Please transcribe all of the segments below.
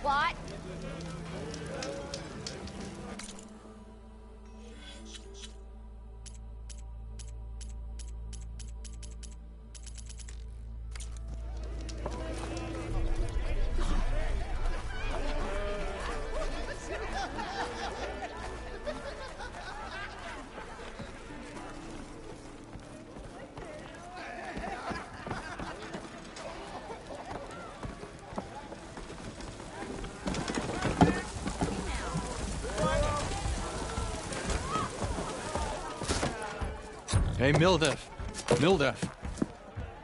What? Hey, Mildef. Mildef.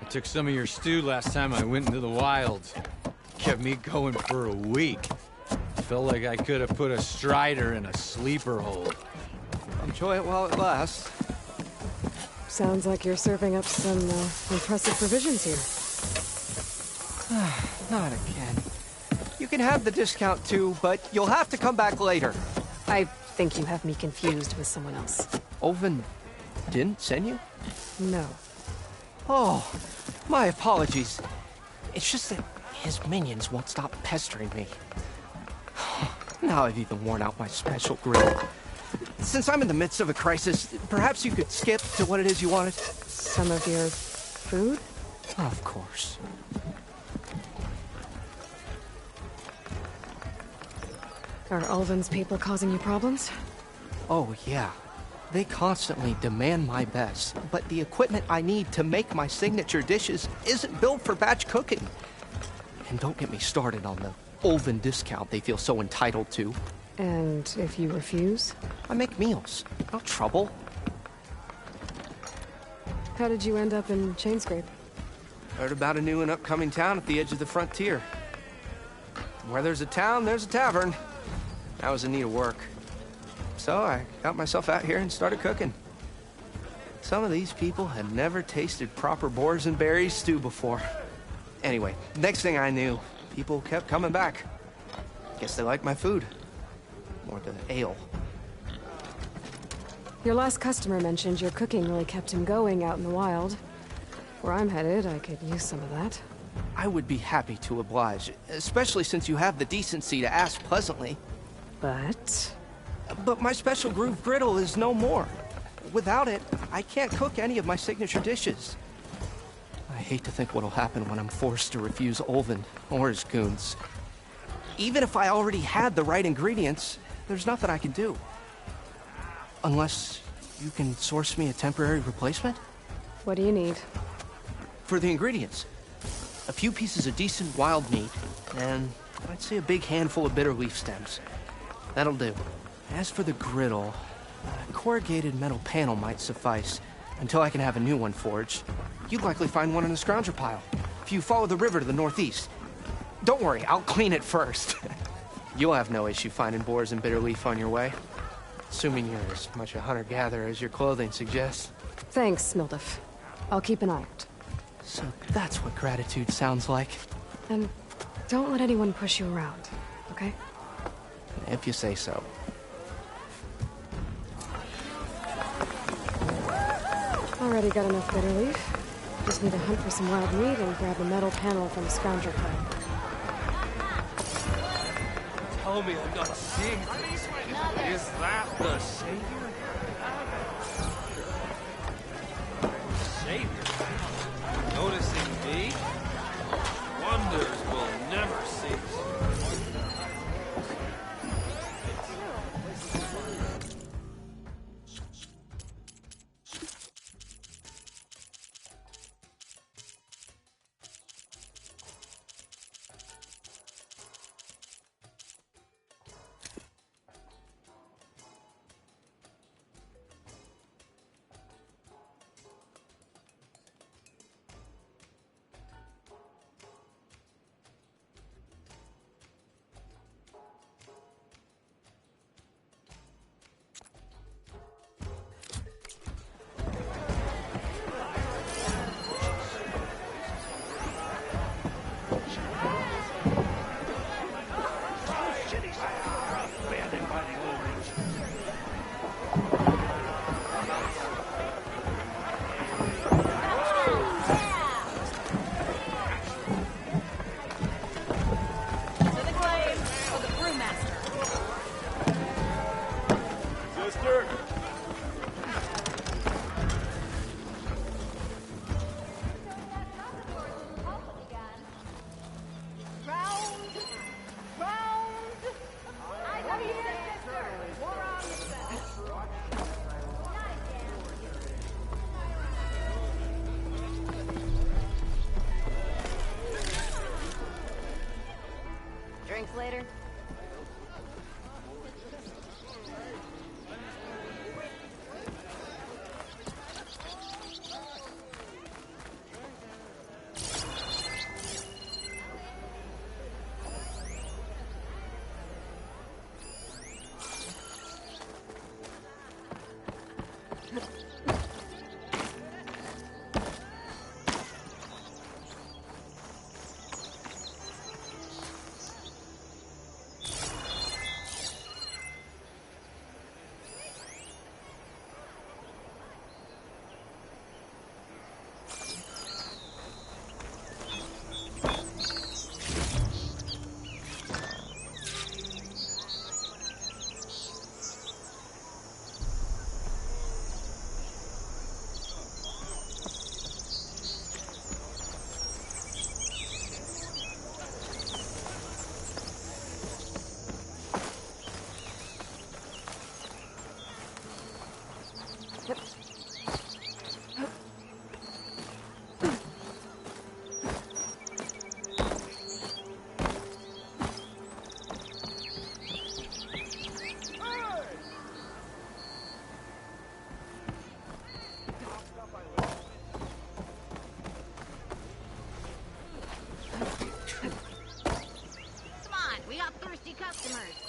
I took some of your stew last time I went into the wilds. Kept me going for a week. Felt like I could have put a strider in a sleeper hole. Enjoy it while it lasts. Sounds like you're serving up some impressive provisions here. Not again. You can have the discount too, but you'll have to come back later. I think you have me confused with someone else. Oven didn't send you? No. Oh, my apologies. It's just that his minions won't stop pestering me. Now I've even worn out my special grill. Since I'm in the midst of a crisis, perhaps you could skip to what it is you wanted? Some of your food? Of course. Are Ulvin's people causing you problems? Oh, yeah. They constantly demand my best, but the equipment I need to make my signature dishes isn't built for batch cooking. And don't get me started on the Ulvin discount they feel so entitled to. And if you refuse? I make meals. No trouble. How did you end up in Chainscrape? Heard about a new and upcoming town at the edge of the frontier. Where there's a town, there's a tavern. I was in need of work. So I got myself out here and started cooking. Some of these people had never tasted proper boars and berries stew before. Anyway, next thing I knew, people kept coming back. Guess they liked my food. Or the ale. Your last customer mentioned your cooking really kept him going out in the wild. Where I'm headed, I could use some of that. I would be happy to oblige, especially since you have the decency to ask pleasantly. But my special groove griddle is no more. Without it, I can't cook any of my signature dishes. I hate to think what'll happen when I'm forced to refuse Ulvin or his goons. Even if I already had the right ingredients, there's nothing I can do. Unless you can source me a temporary replacement? what do you need? For the ingredients, a few pieces of decent wild meat, and I'd say a big handful of bitter leaf stems. That'll do. As for the griddle, a corrugated metal panel might suffice until I can have a new one forged. You'd likely find one in a scrounger pile if you follow the river to the northeast. Don't worry, I'll clean it first. You'll have no issue finding boars and bitter leaf on your way. Assuming you're as much a hunter-gatherer as your clothing suggests. Thanks, Mildef. I'll keep an eye out. So that's what gratitude sounds like. And don't let anyone push you around, okay? If you say so. Already got enough bitter leaf. Just need to hunt for some wild meat and grab a metal panel from the scrounger pile. Tell me I'm not seeing things. Is that the Savior? Savior? Noticing me? Wonders will never cease.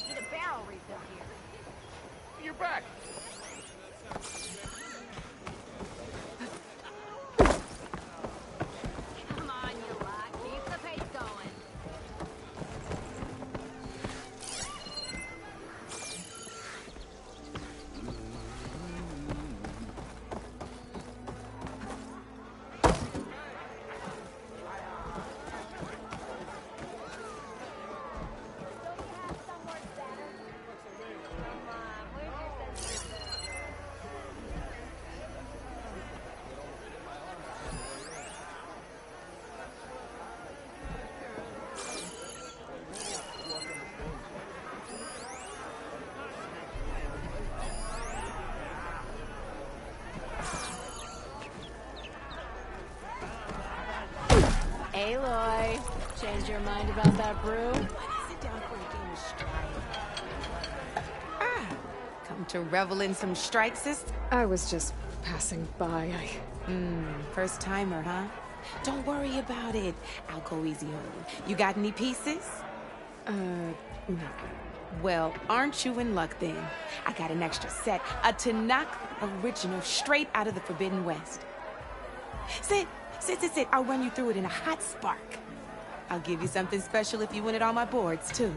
Need a barrel refill here. You're back. Come on, you lot. Keep the pace going. Aloy, change your mind about that brew? Sit down for a game of strike. Come to revel in some strike, sis? I was just passing by. First timer, huh? Don't worry about it. I'll go easy on you. You got any pieces? No. Well, aren't you in luck then? I got an extra set, a Tanakh original straight out of the Forbidden West. Sit. I'll run you through it in a hot spark. I'll give you something special if you win it on my boards, too.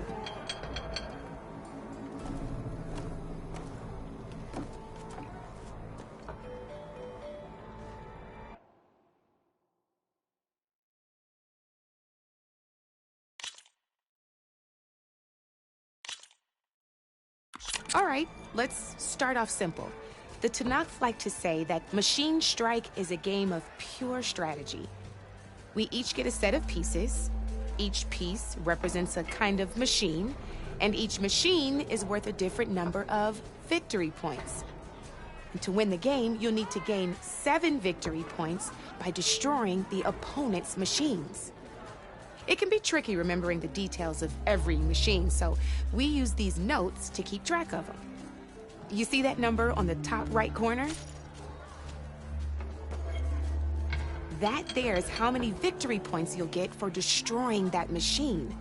All right, let's start off simple. The Tanakh like to say that Machine Strike is a game of pure strategy. We each get a set of pieces. Each piece represents a kind of machine, and each machine is worth a different number of victory points. And to win the game, you'll need to gain 7 victory points by destroying the opponent's machines. It can be tricky remembering the details of every machine, so we use these notes to keep track of them. You see that number on the top right corner? That there is how many victory points you'll get for destroying that machine.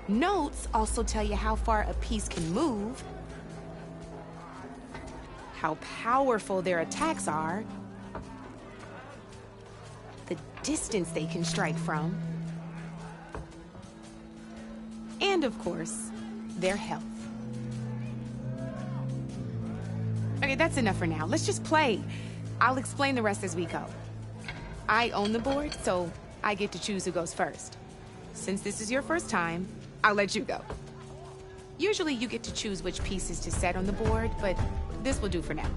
Notes also tell you how far a piece can move, how powerful their attacks are, the distance they can strike from, and of course, their health. Okay, that's enough for now. Let's just play. I'll explain the rest as we go. I own the board, so I get to choose who goes first. Since this is your first time, I'll let you go. Usually you get to choose which pieces to set on the board, but this will do for now.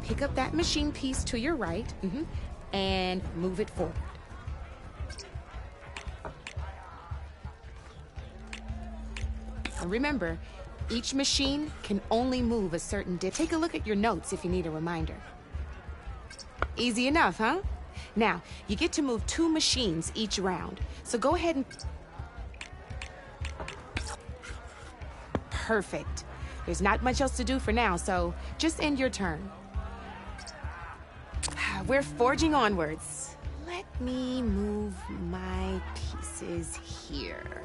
Pick up that machine piece to your right, and move it forward. And remember, each machine can only move a certain distance. Take a look at your notes if you need a reminder. Easy enough, huh? Now, you get to move 2 machines each round, so go ahead and... Perfect. There's not much else to do for now, so just end your turn. We're forging onwards. Let me move my pieces here.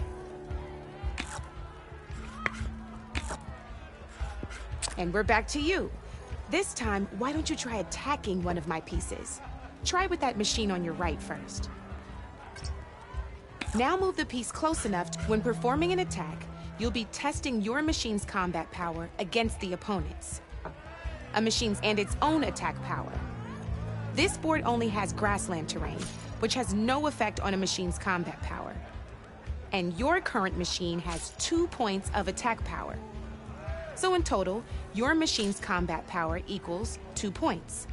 And we're back to you. This time, why don't you try attacking one of my pieces? Try with that machine on your right first. Now move the piece close enough when performing an attack, you'll be testing your machine's combat power against the opponent's. A machine's and its own attack power. This board only has grassland terrain, which has no effect on a machine's combat power. And your current machine has 2 points of attack power. So in total, your machine's combat power equals 2 points.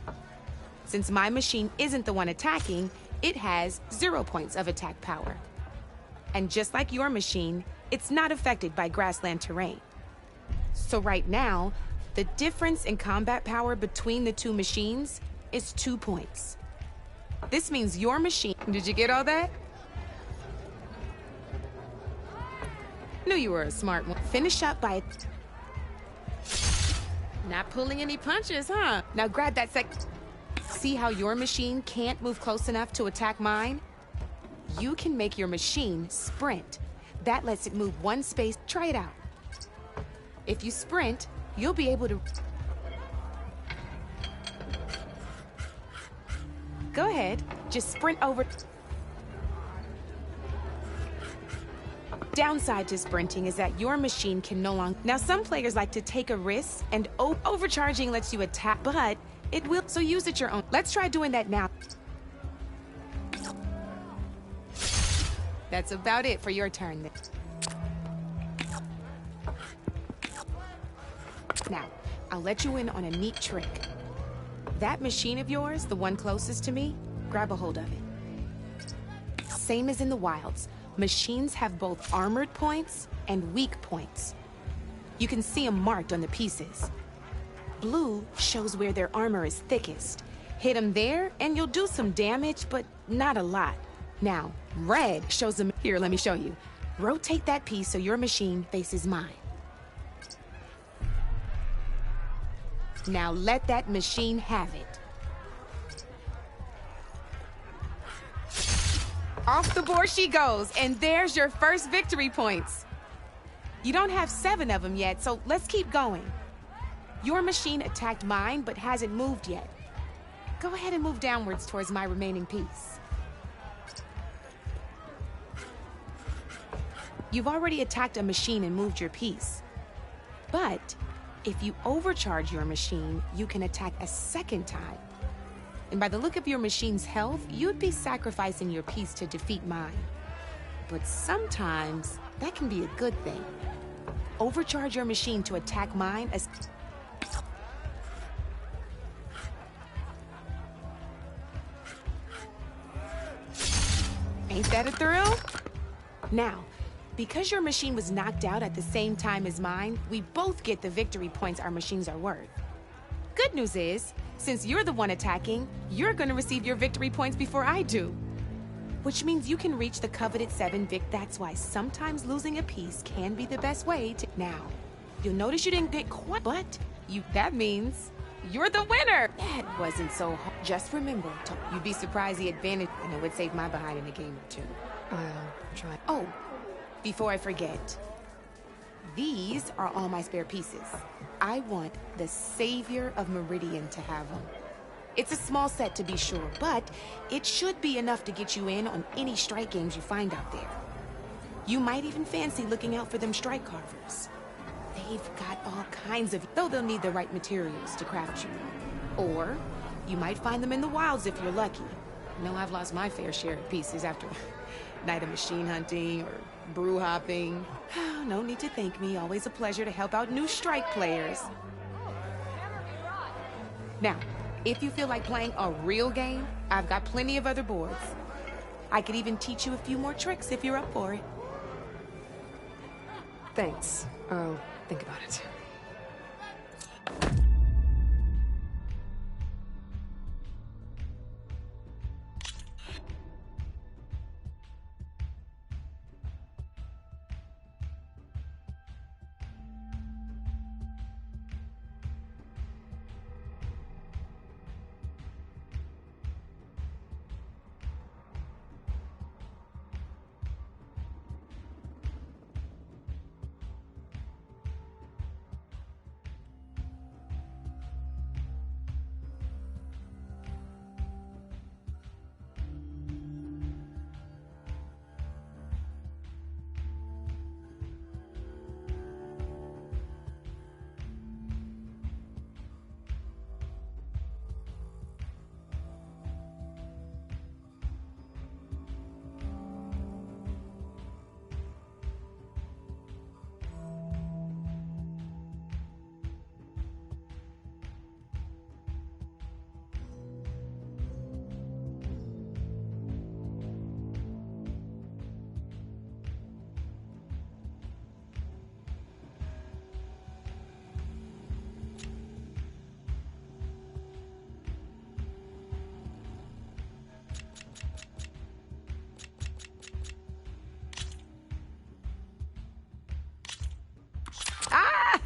Since my machine isn't the one attacking, it has 0 points of attack power. And just like your machine, it's not affected by grassland terrain. So right now, the difference in combat power between the 2 machines is 2 points. This means your machine... Did you get all that? Knew you were a smart one. Finish up by... Not pulling any punches, huh? Now grab that sec... See how your machine can't move close enough to attack mine? You can make your machine sprint. That lets it move 1 space. Try it out. If you sprint, you'll be able to... Go ahead, just sprint over... Downside to sprinting is that your machine can no longer... Now, some players like to take a risk, and overcharging lets you attack, but it will... So use it your own. Let's try doing that now. That's about it for your turn. Now, I'll let you in on a neat trick. That machine of yours, the one closest to me, grab a hold of it. Same as in the wilds. Machines have both armored points and weak points. You can see them marked on the pieces. Blue shows where their armor is thickest. Hit them there, and you'll do some damage, but not a lot. Now, red shows them... Here, let me show you. Rotate that piece so your machine faces mine. Now let that machine have it. Off the board she goes, and there's your first victory points. You don't have 7 of them yet, so let's keep going. Your machine attacked mine, but hasn't moved yet. Go ahead and move downwards towards my remaining piece. You've already attacked a machine and moved your piece. But if you overcharge your machine, you can attack a second time. And by the look of your machine's health, you'd be sacrificing your piece to defeat mine. But sometimes, that can be a good thing. Overcharge your machine to attack mine as... Ain't that a thrill? Now, because your machine was knocked out at the same time as mine, we both get the victory points our machines are worth. Good news is, since you're the one attacking, you're gonna receive your victory points before I do. Which means you can reach the coveted 7 vic. That's why sometimes losing a piece can be the best way to... Now, you'll notice you didn't get quite, but that means you're the winner. That wasn't so hard. Just remember, you'd be surprised the advantage, and it would save my behind in a game or two. I'll try. Oh, before I forget, these are all my spare pieces. I want the Savior of Meridian to have them. It's a small set to be sure, but it should be enough to get you in on any strike games you find out there. You might even fancy looking out for them strike carvers. They've got all kinds of... Though they'll need the right materials to craft you. Or you might find them in the wilds if you're lucky. I know I've lost my fair share of pieces after a night of machine hunting or brew hopping. No need to thank me. Always a pleasure to help out new strike players. Now, if you feel like playing a real game, I've got plenty of other boards. I could even teach you a few more tricks if you're up for it. Thanks. I'll think about it.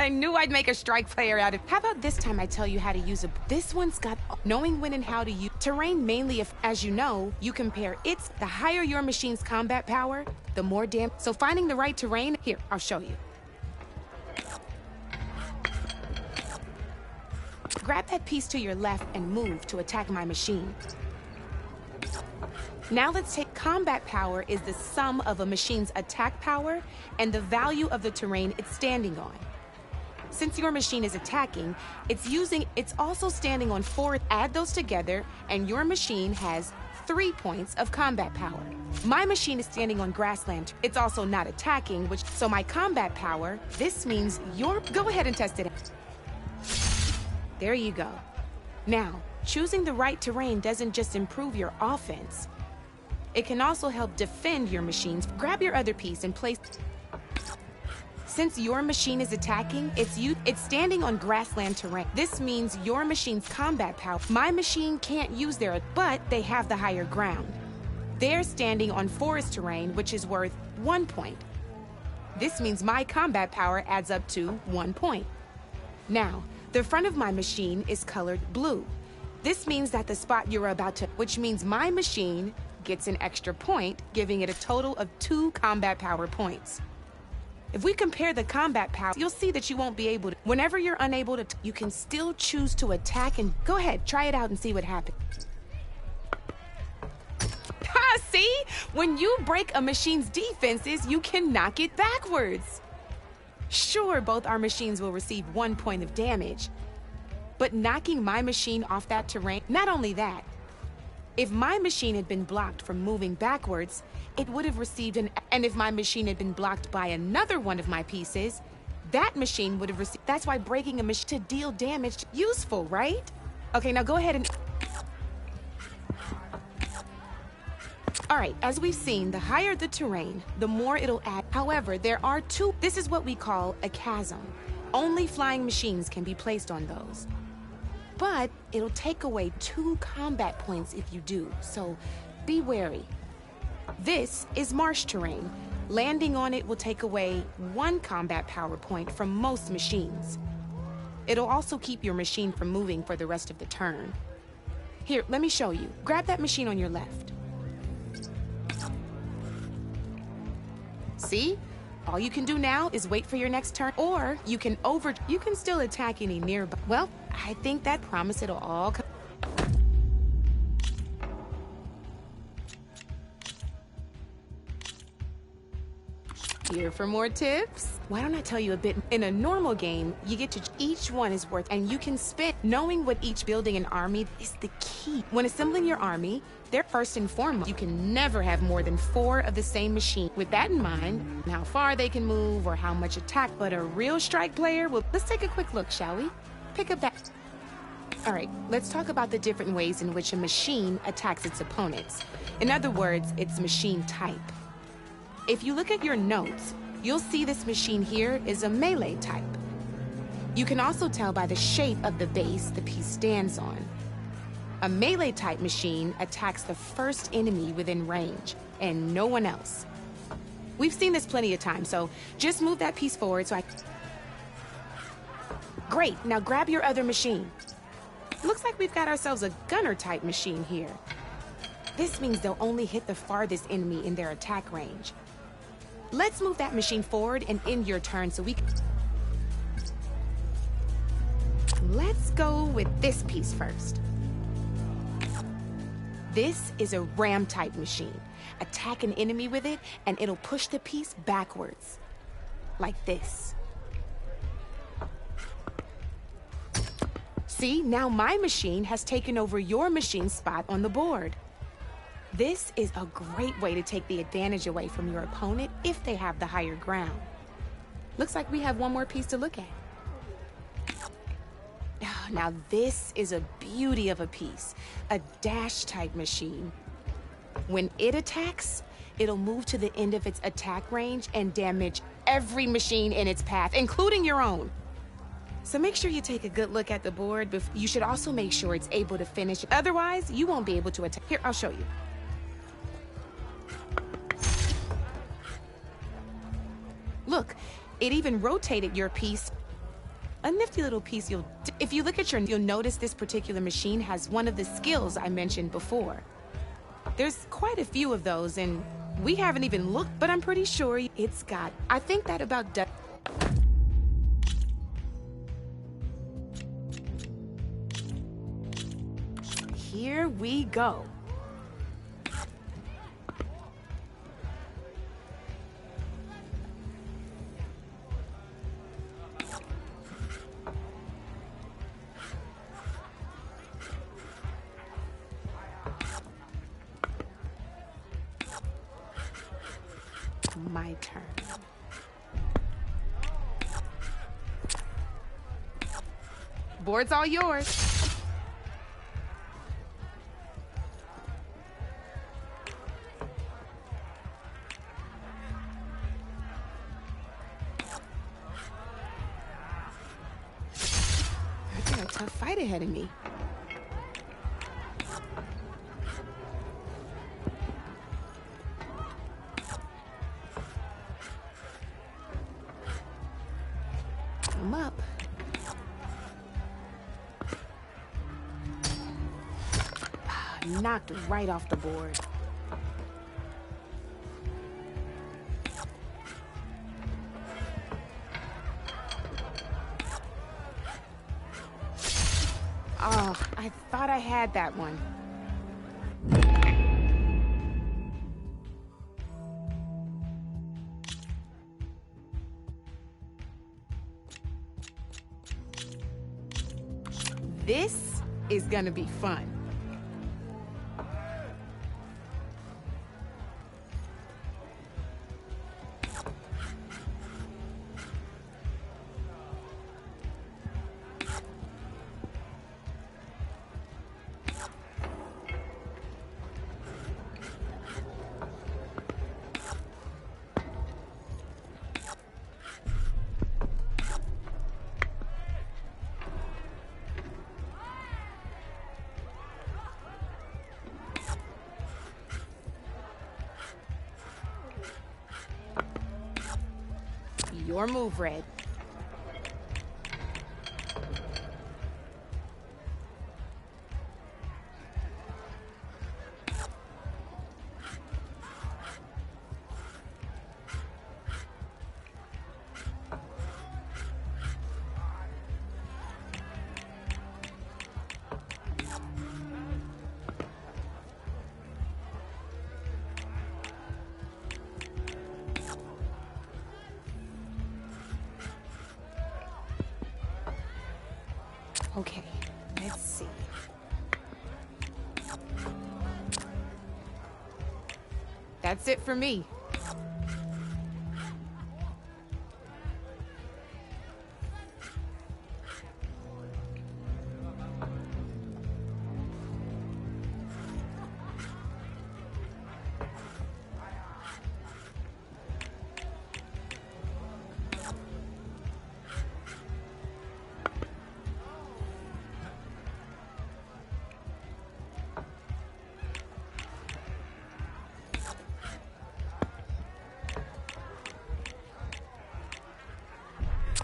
I knew I'd make a strike player out of... How about this time I tell you how to use a... This one's got knowing when and how to use... Terrain mainly if, as you know, you compare its... The higher your machine's combat power, the more damn... So finding the right terrain... Here, I'll show you. Grab that piece to your left and move to attack my machine. Now let's take combat power is the sum of a machine's attack power and the value of the terrain it's standing on. Since your machine is attacking, it's also standing on 4. Add those together and your machine has 3 points of combat power. My machine is standing on grassland. It's also not attacking, so my combat power, this means go ahead and test it out. There you go. Now, choosing the right terrain doesn't just improve your offense. It can also help defend your machines. Grab your other piece and place. Since your machine is attacking, it's standing on grassland terrain. This means your machine's combat power. My machine can't use but they have the higher ground. They're standing on forest terrain, which is worth 1 point. This means my combat power adds up to 1 point. Now, the front of my machine is colored blue. This means that the spot you're about to, which means my machine gets an extra point, giving it a total of 2 combat power points. If we compare the combat power, you'll see that you won't be able to. Whenever you're unable to, you can still choose to attack and go ahead, try it out and see what happens. Ha, see? When you break a machine's defenses, you can knock it backwards. Sure, both our machines will receive 1 point of damage, but knocking my machine off that terrain, not only that, if my machine had been blocked from moving backwards, it would have received and if my machine had been blocked by another one of my pieces, that machine would have received. That's why breaking a machine to deal damage, useful, right? Okay, now go ahead and. All right, as we've seen, the higher the terrain, the more it'll add. However, there are 2. This is what we call a chasm. Only flying machines can be placed on those. But it'll take away 2 combat points if you do, so be wary. This is marsh terrain. Landing on it will take away 1 combat power point from most machines. It'll also keep your machine from moving for the rest of the turn. Here, let me show you. Grab that machine on your left. See? All you can do now is wait for your next turn, or you can still attack any nearby. Well, I think that promise it'll all come. Here for more tips? Why don't I tell you a bit? In a normal game, you get to each one is worth, and you can spend. Knowing what each building and army is the key. When assembling your army, they're first and foremost. You can never have more than 4 of the same machine. With that in mind, how far they can move or how much attack, but a real strike player will. Let's take a quick look, shall we? Pick up that. All right, let's talk about the different ways in which a machine attacks its opponents. In other words, its machine type. If you look at your notes, you'll see this machine here is a melee type. You can also tell by the shape of the base the piece stands on. A melee type machine attacks the first enemy within range, and no one else. We've seen this plenty of times, so just move that piece forward so I... Great, now grab your other machine. Looks like we've got ourselves a gunner type machine here. This means they'll only hit the farthest enemy in their attack range. Let's move that machine forward and end your turn so we can... Let's go with this piece first. This is a ram-type machine. Attack an enemy with it, and it'll push the piece backwards. Like this. See, now my machine has taken over your machine's spot on the board. This is a great way to take the advantage away from your opponent if they have the higher ground. Looks like we have one more piece to look at. Now this is a beauty of a piece, a dash-type machine. When it attacks, it'll move to the end of its attack range and damage every machine in its path, including your own. So make sure you take a good look at the board, but you should also make sure it's able to finish. Otherwise, you won't be able to attack. Here, I'll show you. Look, it even rotated your piece. A nifty little piece. If you look at you'll notice this particular machine has one of the skills I mentioned before. There's quite a few of those, and we haven't even looked, but I'm pretty sure it's got. I think that about does. Here we go. My turn. Board's all yours. I got a tough fight ahead of me. I'm up. Knocked right off the board. Oh, I thought I had that one. This is gonna be fun. Your move, Red. Okay, let's see. That's it for me.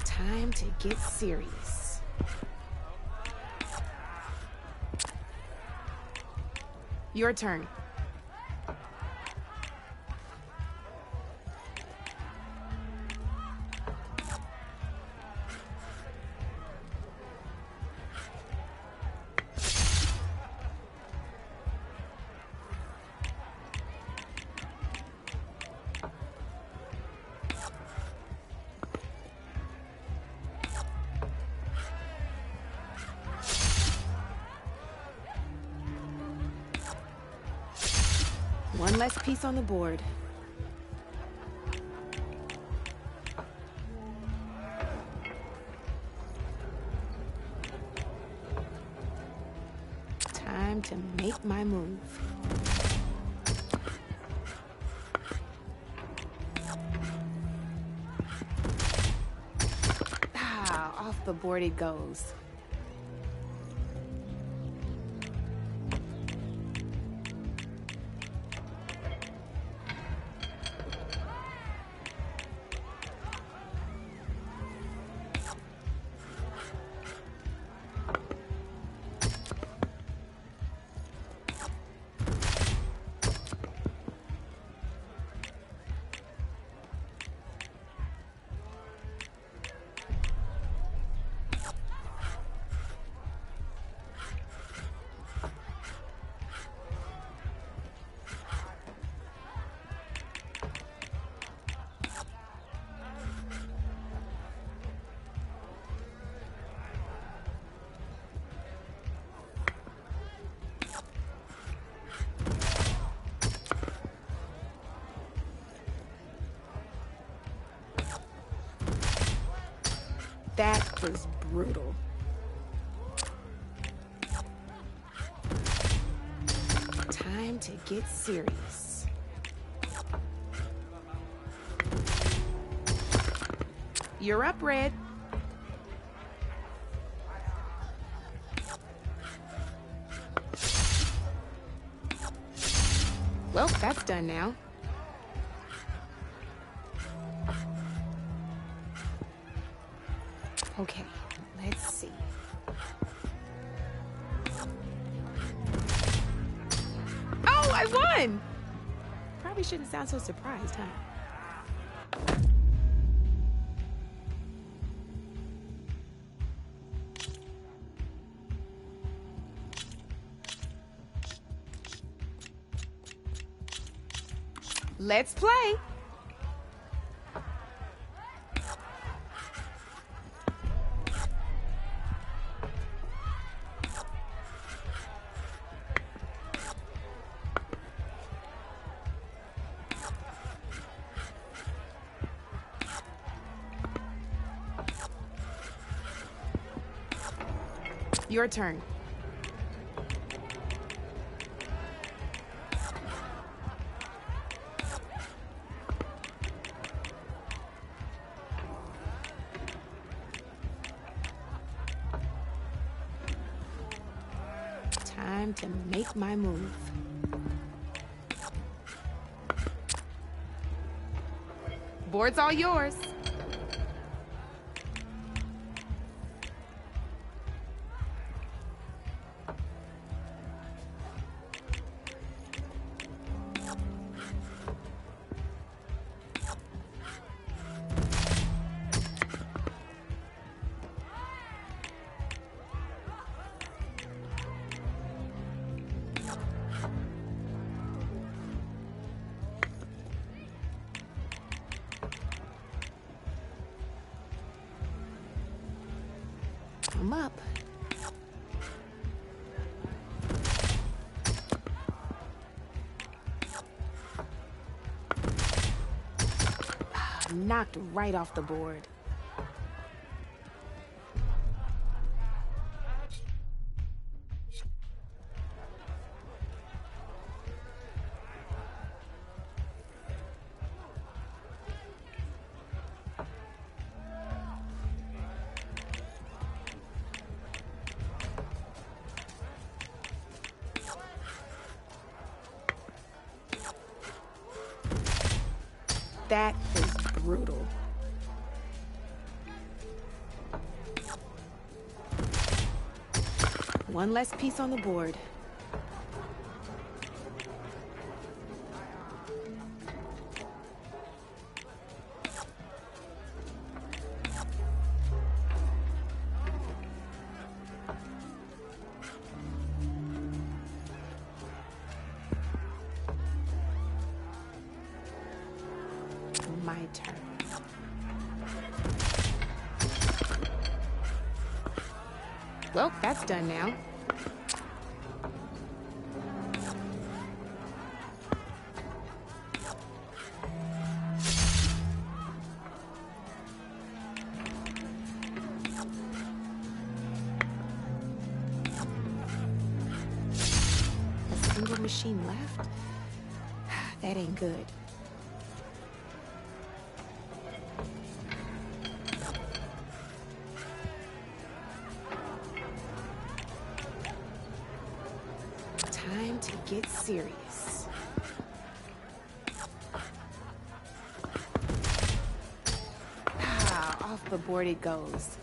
Time to get serious. Your turn. One less piece on the board. Time to make my move. Ah, off the board it goes. That was brutal. Time to get serious. You're up, Red. Well, that's done now. Okay, let's see. Oh, I won! Probably shouldn't sound so surprised, huh? Let's play. Your turn. Time to make my move. Board's all yours. I'm up. Knocked right off the board. That is brutal. One less piece on the board. My turn. Well, that's done now. A single machine left? That ain't good. Time to get serious. Ah, off the board it goes.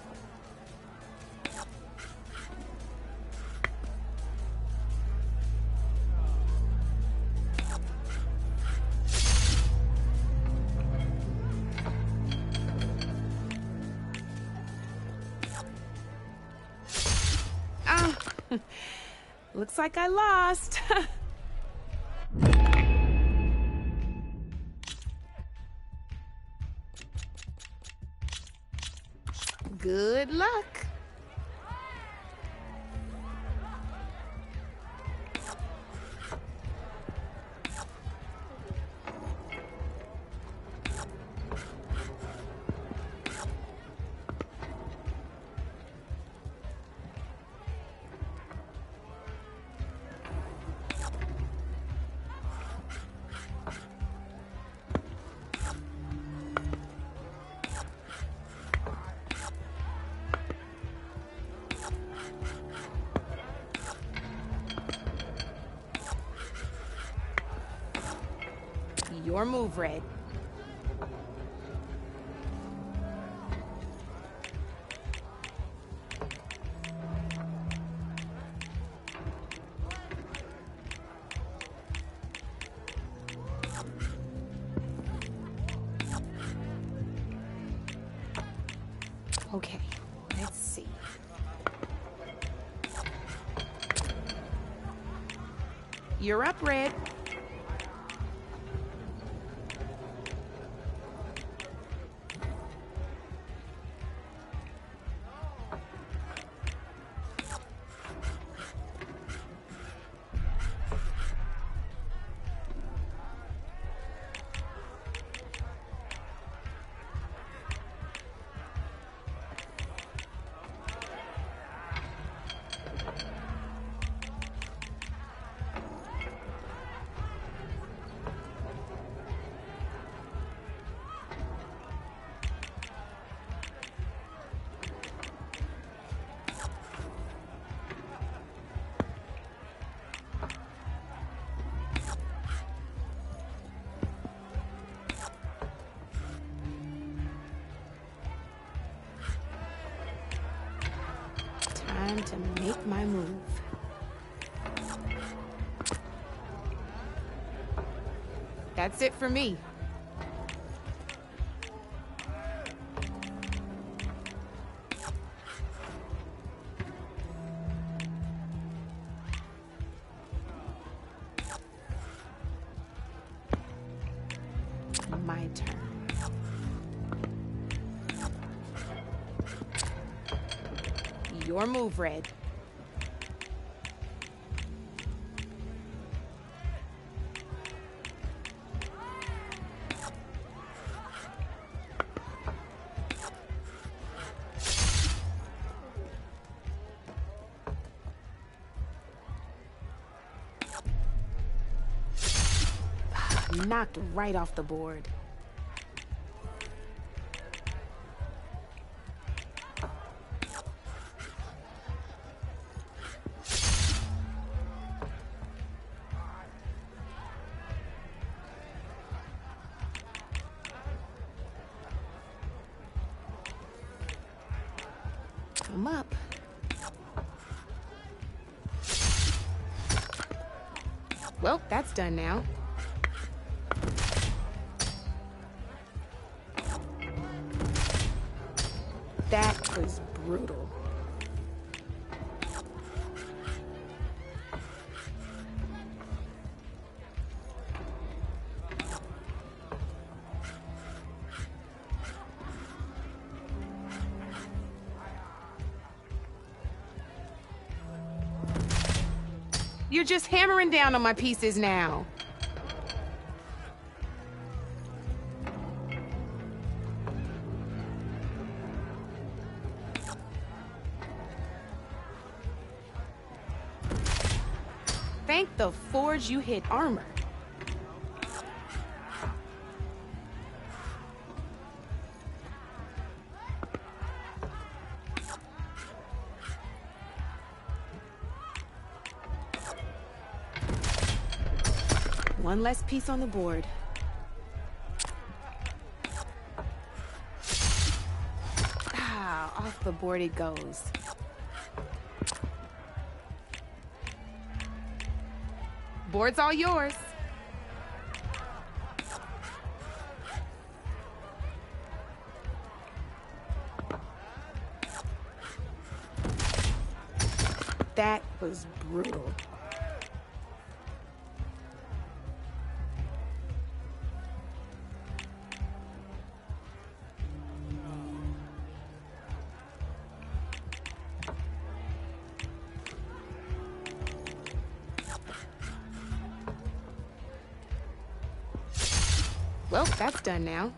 Ah, looks like I lost. Good luck. Your move, Red. Okay, let's see. You're up, Red. Time to make my move. That's it for me. My turn. Your move, Red. Knocked right off the board. I'm up. Well, that's done now. That was brutal. You're just hammering down on my pieces now. Thank the forge you hit armor. One less piece on the board. Ah, off the board it goes. Board's all yours. That was brutal. Well, that's done now.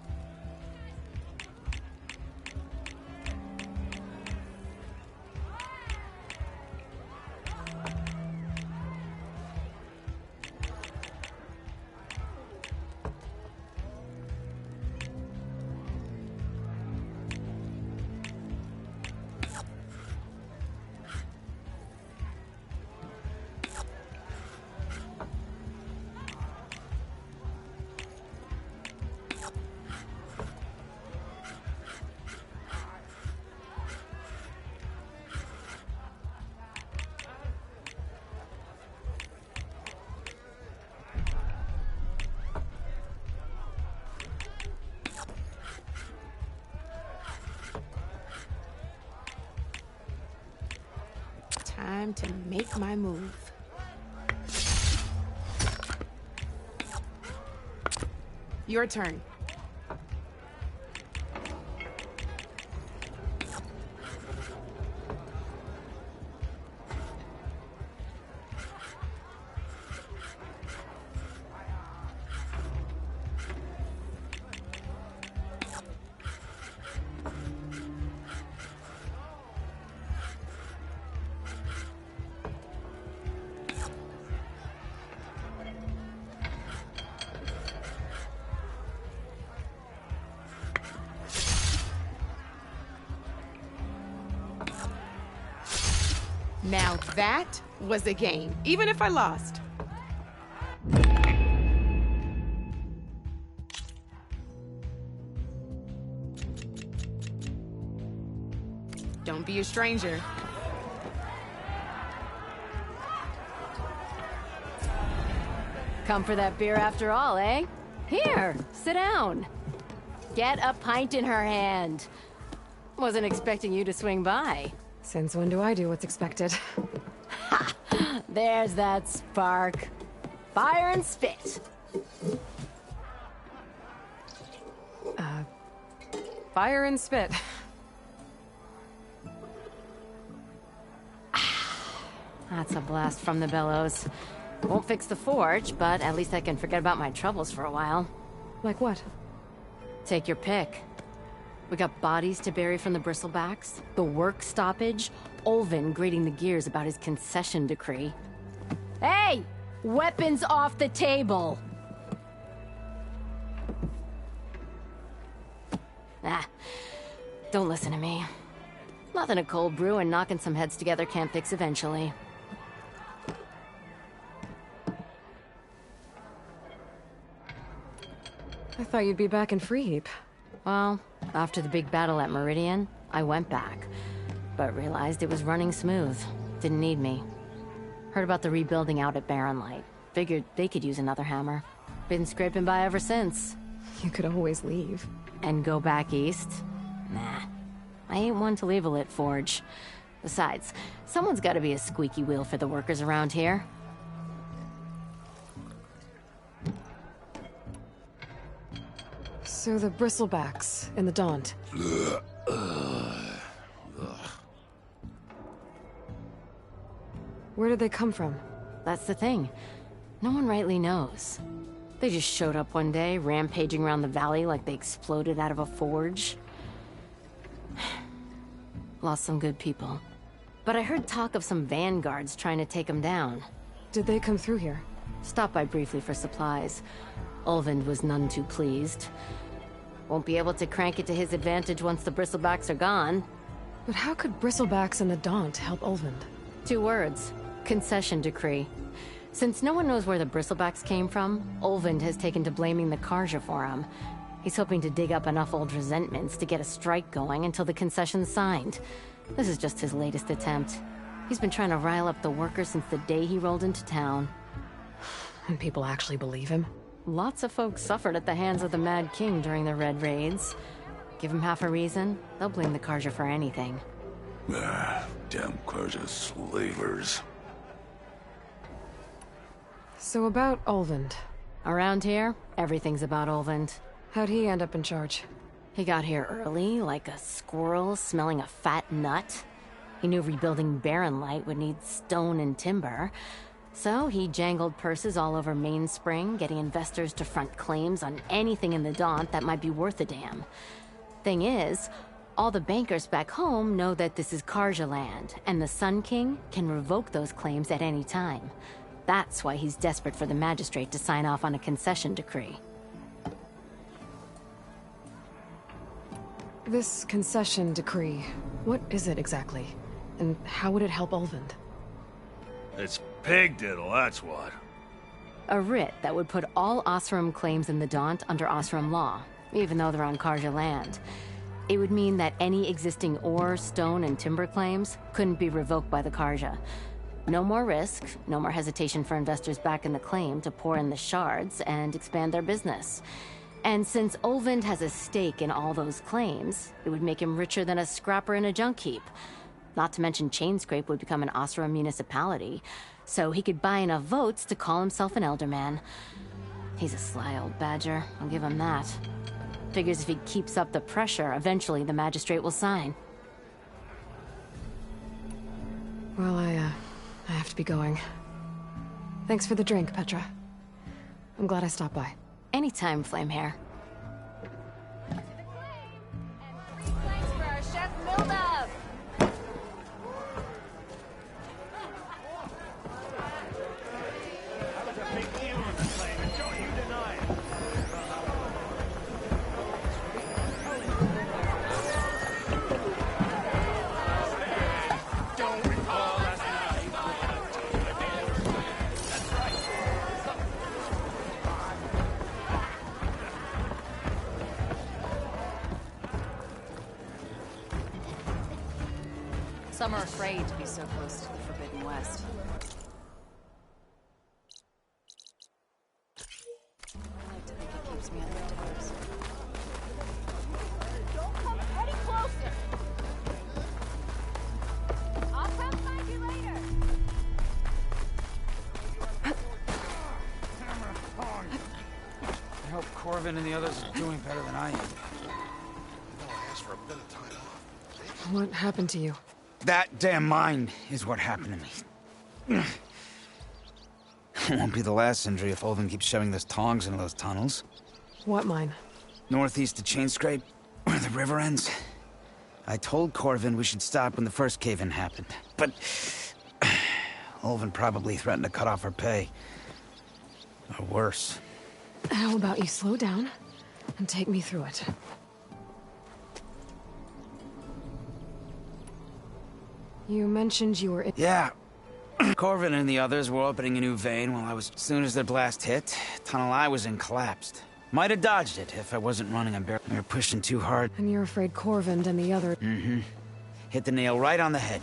Time to make my move. Your turn. Now that was a game, even if I lost. Don't be a stranger. Come for that beer after all, eh? Here, sit down. Get a pint in her hand. Wasn't expecting you to swing by. Since when do I do what's expected? Ha! There's that spark. Fire and spit. Fire and spit. That's a blast from the bellows. Won't fix the forge, but at least I can forget about my troubles for a while. Like what? Take your pick. We got bodies to bury from the bristlebacks, the work stoppage, Olvin grating the gears about his concession decree. Hey! Weapons off the table! Ah, don't listen to me. Nothing a cold brew and knocking some heads together can't fix eventually. I thought you'd be back in Free Heap. Well, after the big battle at Meridian, I went back, but realized it was running smooth. Didn't need me. Heard about the rebuilding out at Barren Light. Figured they could use another hammer. Been scraping by ever since. You could always leave. And go back east? Nah. I ain't one to leave a lit forge. Besides, someone's gotta be a squeaky wheel for the workers around here. So the bristlebacks in the Daunt. Where did they come from? That's the thing. No one rightly knows. They just showed up one day, rampaging around the valley like they exploded out of a forge. Lost some good people. But I heard talk of some vanguards trying to take them down. Did they come through here? Stopped by briefly for supplies. Ulvund was none too pleased. Won't be able to crank it to his advantage once the bristlebacks are gone. But how could bristlebacks and the Daunt help Ulvund? 2 words. Concession decree. Since no one knows where the bristlebacks came from, Ulvund has taken to blaming the Karja for him. He's hoping to dig up enough old resentments to get a strike going until the concession's signed. This is just his latest attempt. He's been trying to rile up the workers since the day he rolled into town. And people actually believe him? Lots of folks suffered at the hands of the Mad King during the Red Raids. Give him half a reason, they'll blame the Karja for anything. Damn Karja slavers. So about Ulvund. Around here, everything's about Ulvund. How'd he end up in charge? He got here early, like a squirrel smelling a fat nut. He knew rebuilding Barren Light would need stone and timber. So he jangled purses all over Mainspring, getting investors to front claims on anything in the Daunt that might be worth a damn. Thing is, all the bankers back home know that this is Karja land, and the Sun King can revoke those claims at any time. That's why he's desperate for the magistrate to sign off on a concession decree. This concession decree, what is it exactly? And how would it help Ulvund? It's pig diddle, that's what. A writ that would put all Osram claims in the Daunt under Osram law, even though they're on Karja land. It would mean that any existing ore, stone, and timber claims couldn't be revoked by the Karja. No more risk, no more hesitation for investors back in the claim to pour in the shards and expand their business. And since Ulvund has a stake in all those claims, it would make him richer than a scrapper in a junk heap. Not to mention Chainscrape would become an Osra municipality, so he could buy enough votes to call himself an elderman. He's a sly old badger, I'll give him that. Figures if he keeps up the pressure, eventually the magistrate will sign. Well, I have to be going. Thanks for the drink, Petra. I'm glad I stopped by. Anytime, Flamehair. Thanks for our chef Mildov. Some are afraid to be so close to the Forbidden West. I like to think it keeps me on my toes. Don't come any closer! I'll come find you later! I hope Corvin and the others are doing better than I am. What happened to you? That damn mine is what happened to me. It won't be the last injury if Olvin keeps shoving those tongs into those tunnels. What mine? Northeast of Chainscrape, where the river ends. I told Corvin we should stop when the first cave-in happened, but Olvin probably threatened to cut off our pay. Or worse. How about you slow down and take me through it? You mentioned you were in— Yeah. Corvin and the others were opening a new vein while as soon as their blast hit, tunnel I was in collapsed. Might have dodged it if I wasn't running on barrel. We were pushing too hard. And you're afraid Corvin and the other— Mm-hmm. Hit the nail right on the head.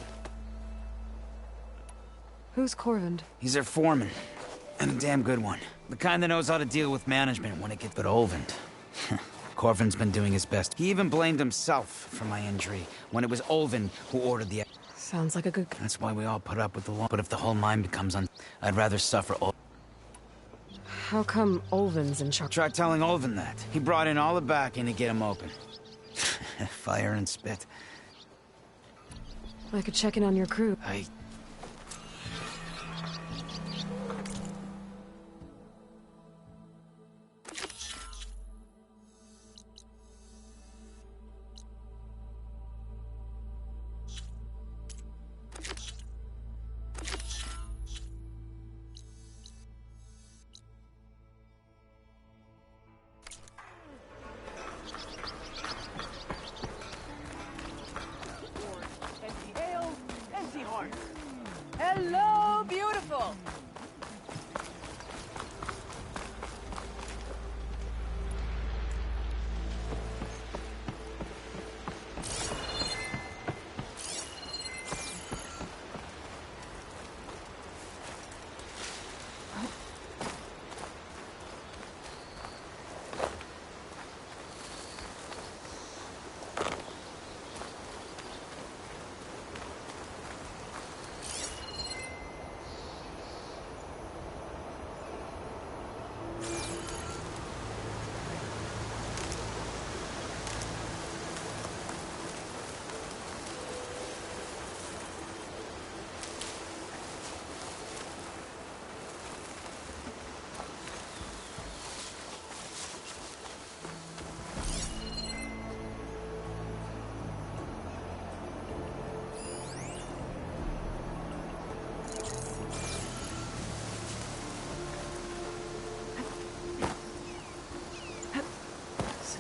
Who's Corvin? He's their foreman. And a damn good one. The kind that knows how to deal with management when it gets— But Olvin. Corvin's been doing his best. He even blamed himself for my injury, when it was Olvin who ordered the— Sounds like a good— That's why we all put up with the law. But if the whole mine becomes I'd rather suffer. How come Olvin's in charge? Try telling Olvin that. He brought in all the backing to get him open. Fire and spit. I could check in on your crew. Hello, beautiful!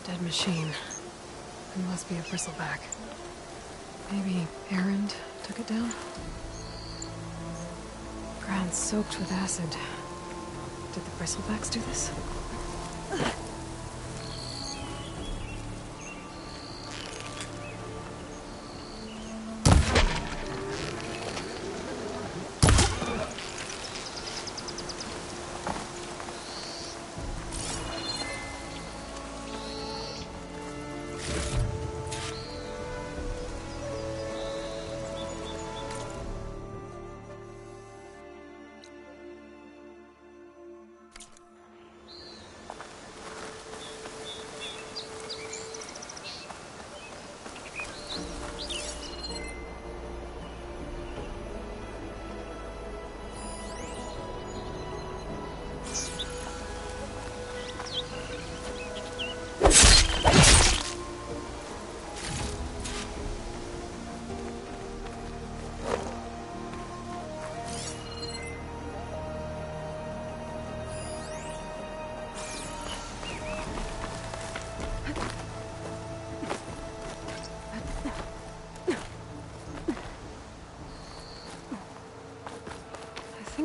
Dead machine. It must be a bristleback. Maybe Erend took it down? Ground soaked with acid. Did the bristlebacks do this?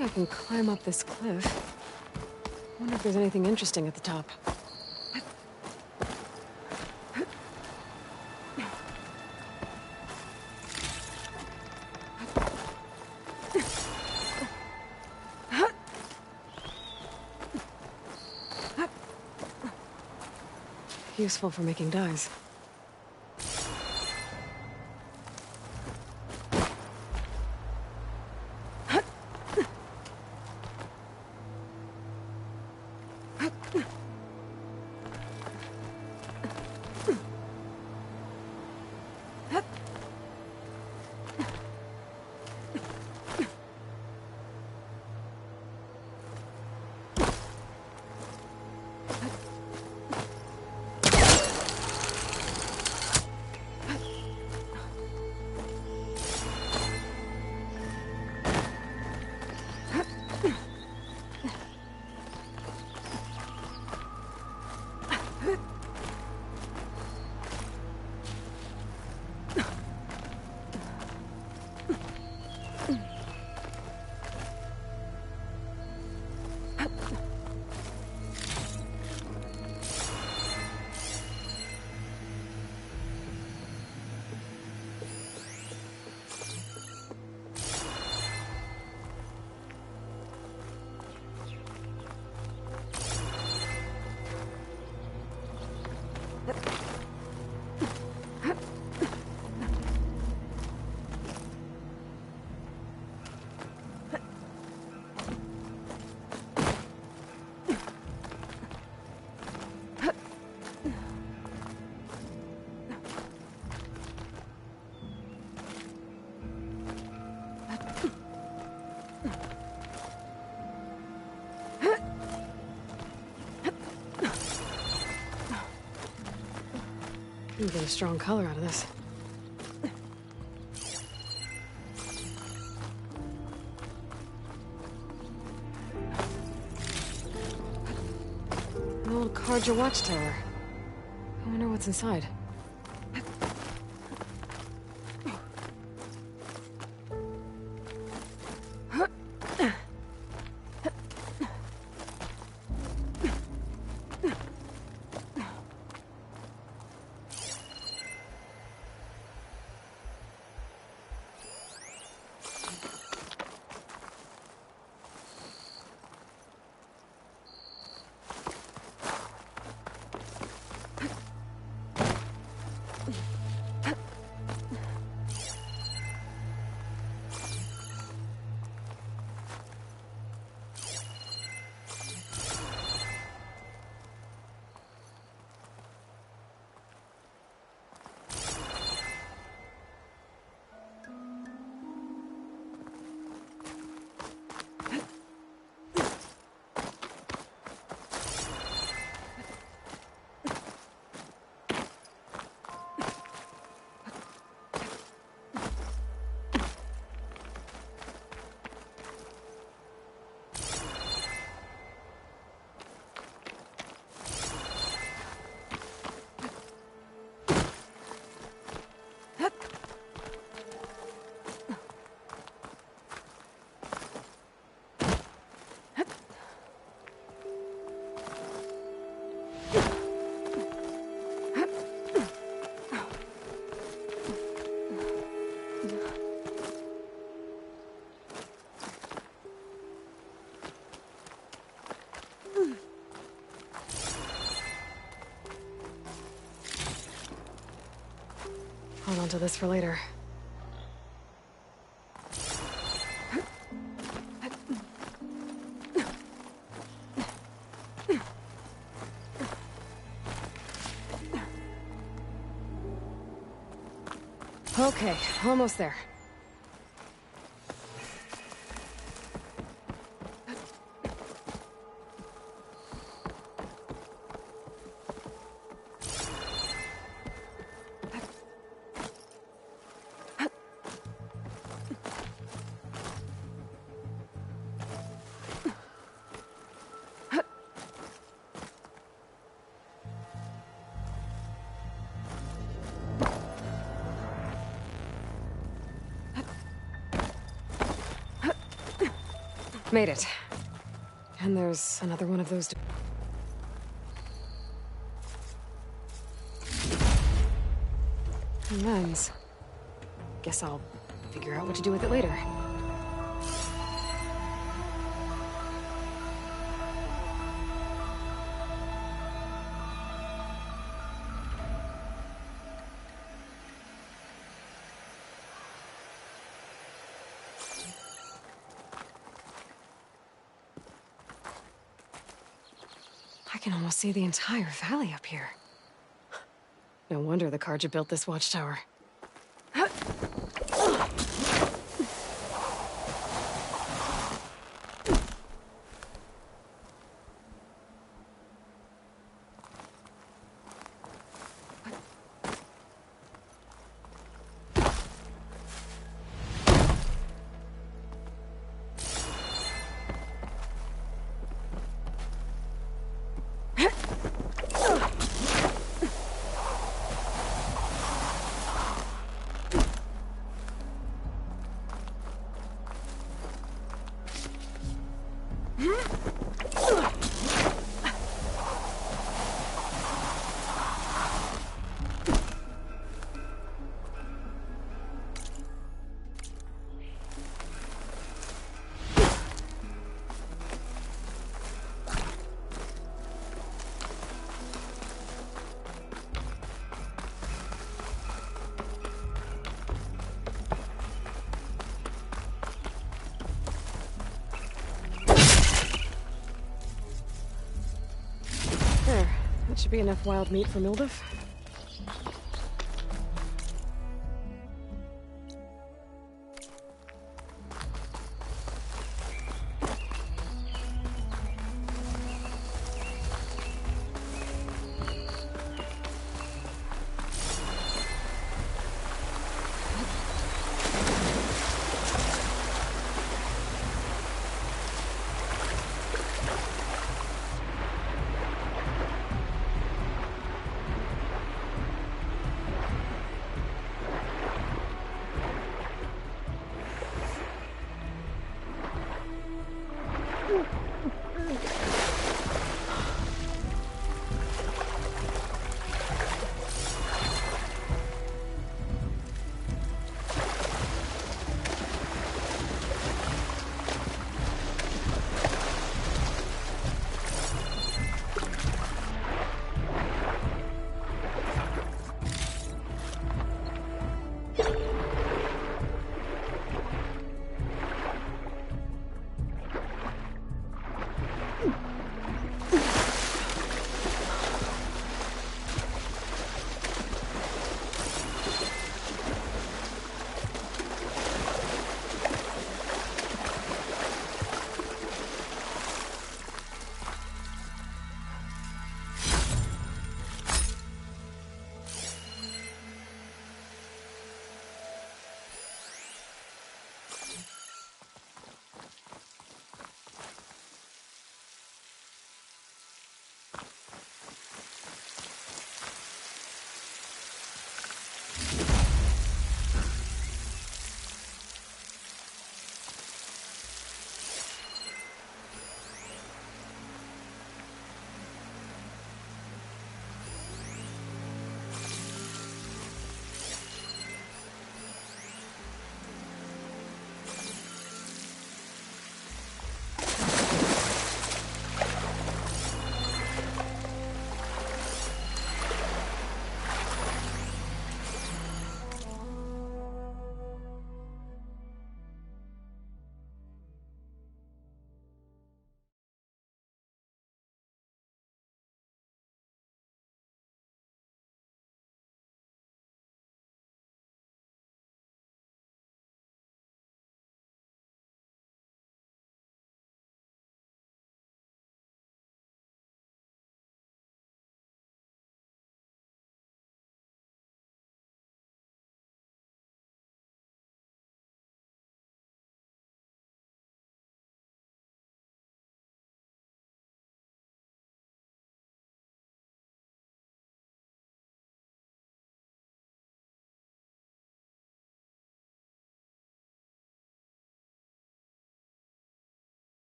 think I can climb up this cliff. Wonder if there's anything interesting at the top. Useful for making dyes. You get a strong color out of this. An old Carja watchtower. I wonder what's inside. Hold on to this for later. Okay, almost there. Made it. And there's another one of those... lens. Guess I'll figure out what to do with it later. I can almost see the entire valley up here. No wonder the Carja built this watchtower. There. That should be enough wild meat for Mildef.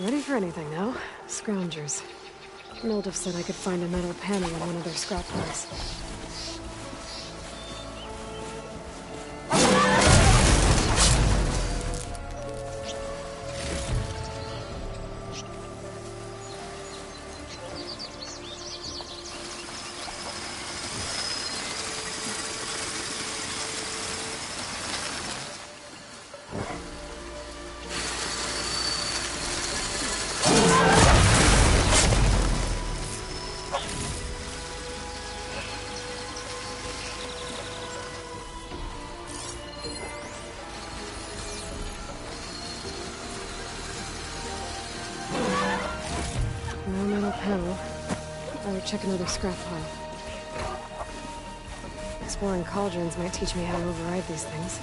Ready for anything now? Scroungers. Milduff said I could find a metal panel in one of their scrap piles. No metal panel. I would check another scrap pile. Exploring cauldrons might teach me how to override these things.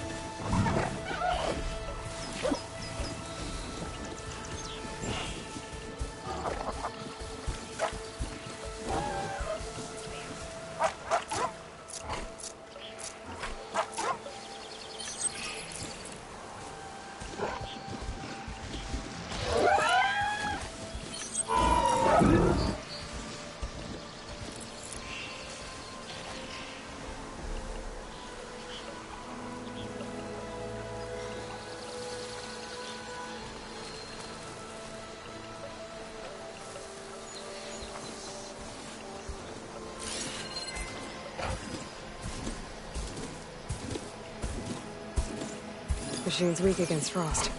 Machine's weak against frost.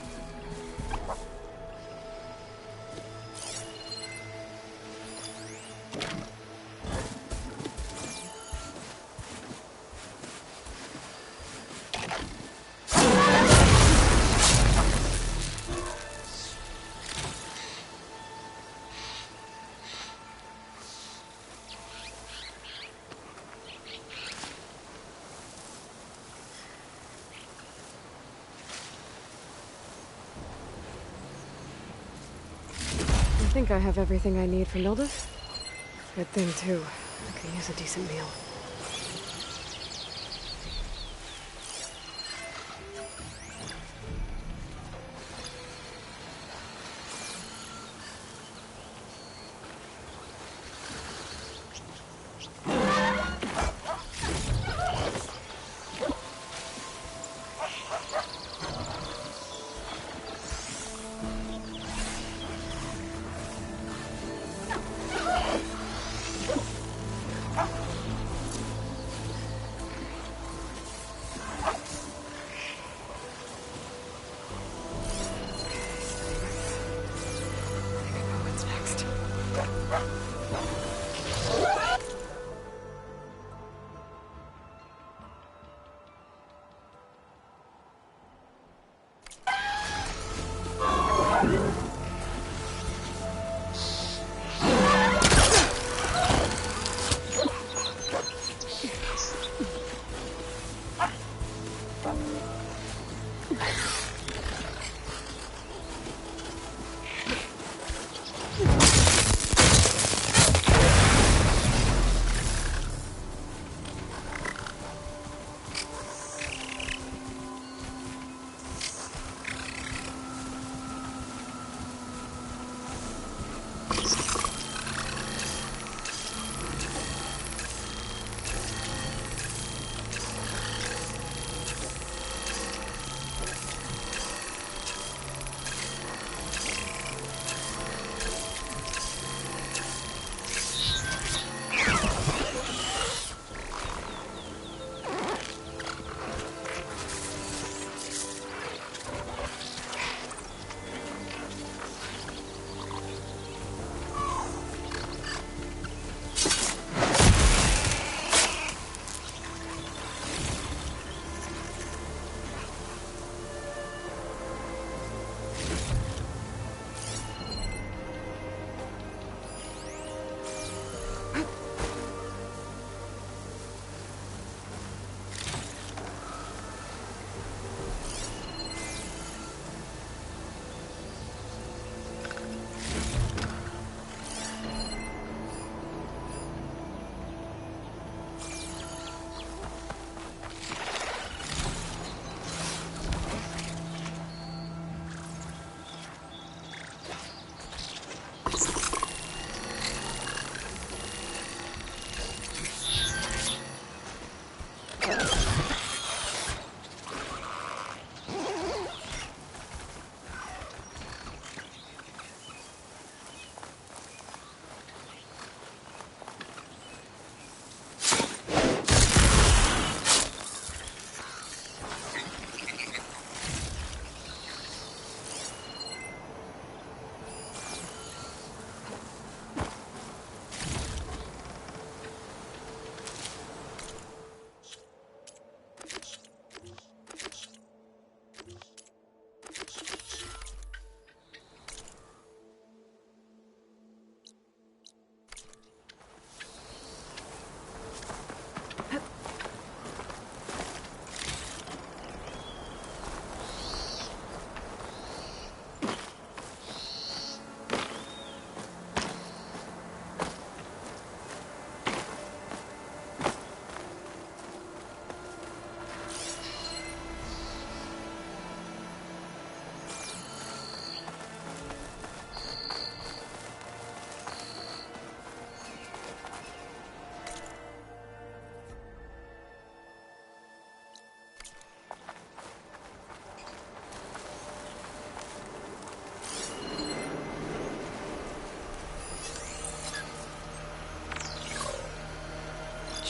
I think I have everything I need for Milduff. Good thing, too. I could use a decent meal.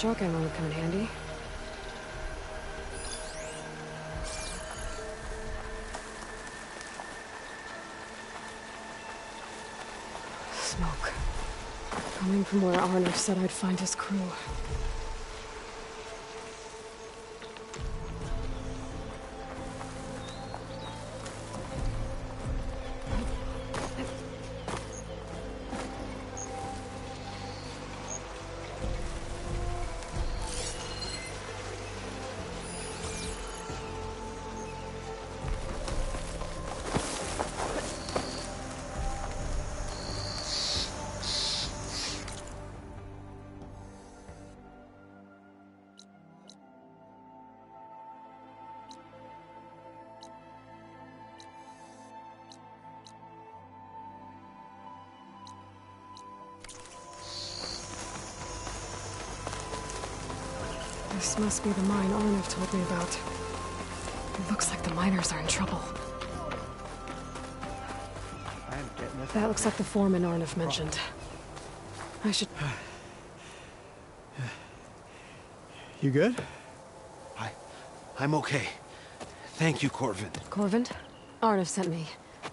shotgun would come in handy. Smoke. Coming from where Arnav said I'd find his crew. This must be the mine Arnav told me about. It looks like the miners are in trouble. That looks like the foreman Arnav mentioned. I should... You good? I'm okay. Thank you, Corvin. Corvin? Arnav sent me.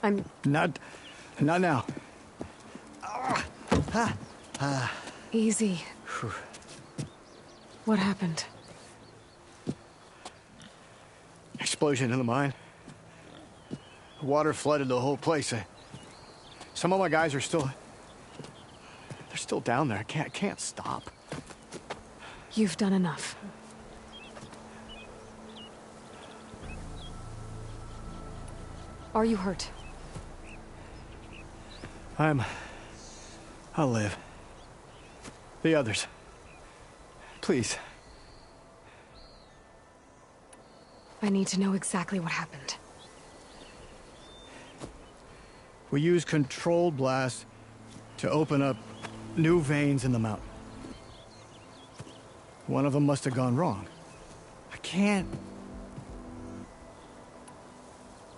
I'm... Not now. Easy. What happened? Explosion in the mine. Water flooded the whole place. Some of my guys are still... They're still down there. I can't stop. You've done enough. Are you hurt? I'll live. The others. Please. I need to know exactly what happened. We used controlled blast to open up new veins in the mountain. One of them must have gone wrong. I can't...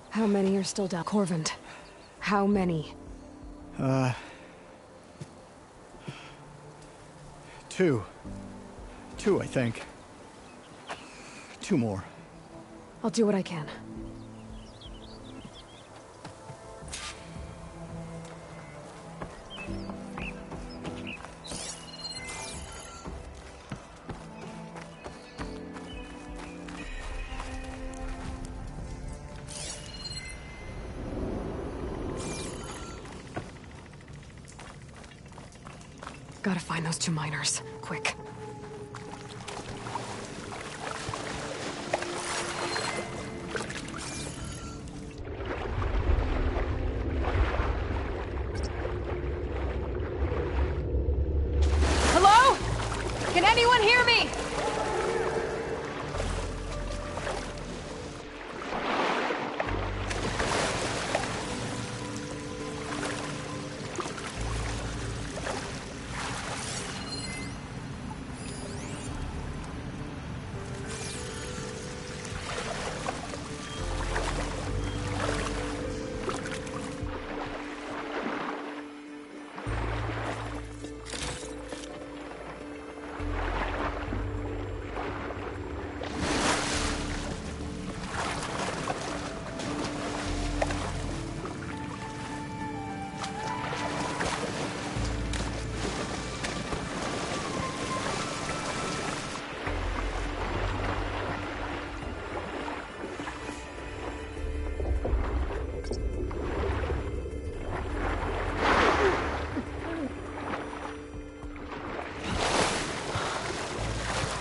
How many are still down? Corvin, how many? Two. Two, I think. Two more. I'll do what I can. Gotta find those two miners. Quick. Hello? Can anyone hear me?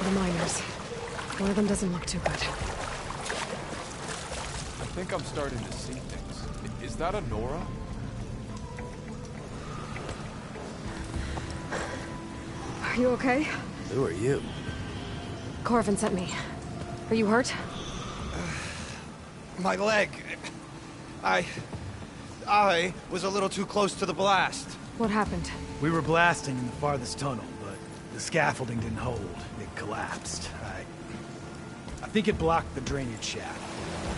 The miners. One of them doesn't look too good. I think I'm starting to see things. Is that a Nora? Are you okay? Who are you? Corvin sent me. Are you hurt? My leg. I was a little too close to the blast. What happened? We were blasting in the farthest tunnel, but the scaffolding didn't hold. It collapsed. I think it blocked the drainage shaft.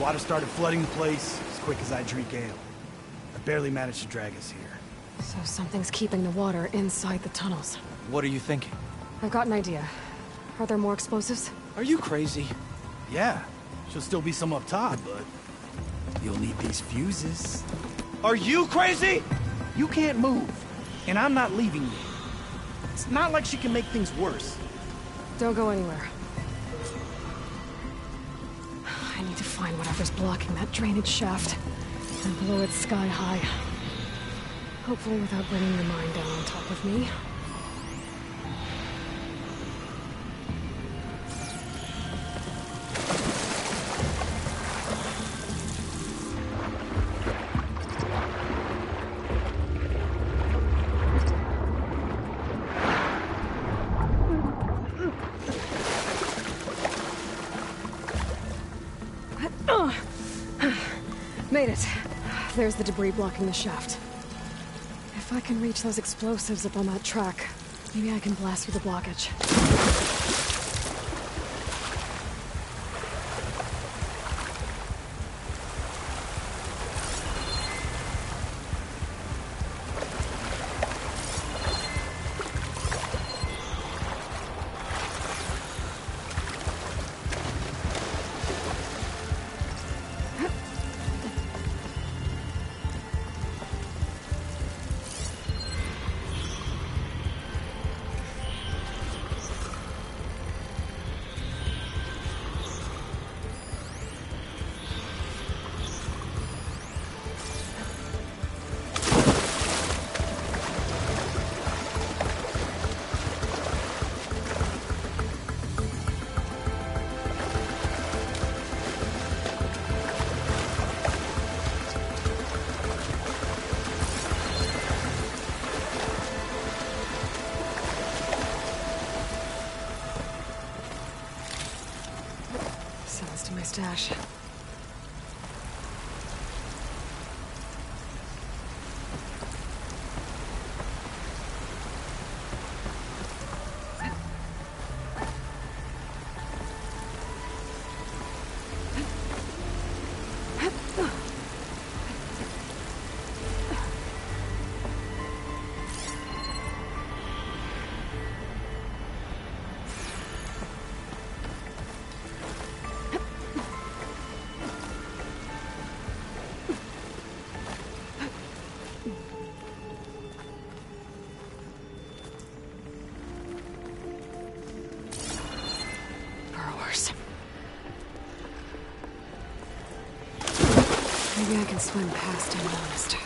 Water started flooding the place as quick as I drink ale. I barely managed to drag us here. So something's keeping the water inside the tunnels. What are you thinking? I've got an idea. Are there more explosives? Are you crazy? Yeah, should still be some up top, but you'll need these fuses. Are you crazy? You can't move, and I'm not leaving you. It's not like she can make things worse. Don't go anywhere. I need to find whatever's blocking that drainage shaft and blow it sky high. Hopefully without bringing your mind down on top of me. Made it. There's the debris blocking the shaft. If I can reach those explosives up on that track, maybe I can blast through the blockage. Sounds to my stash. Maybe I can swim past unnoticed.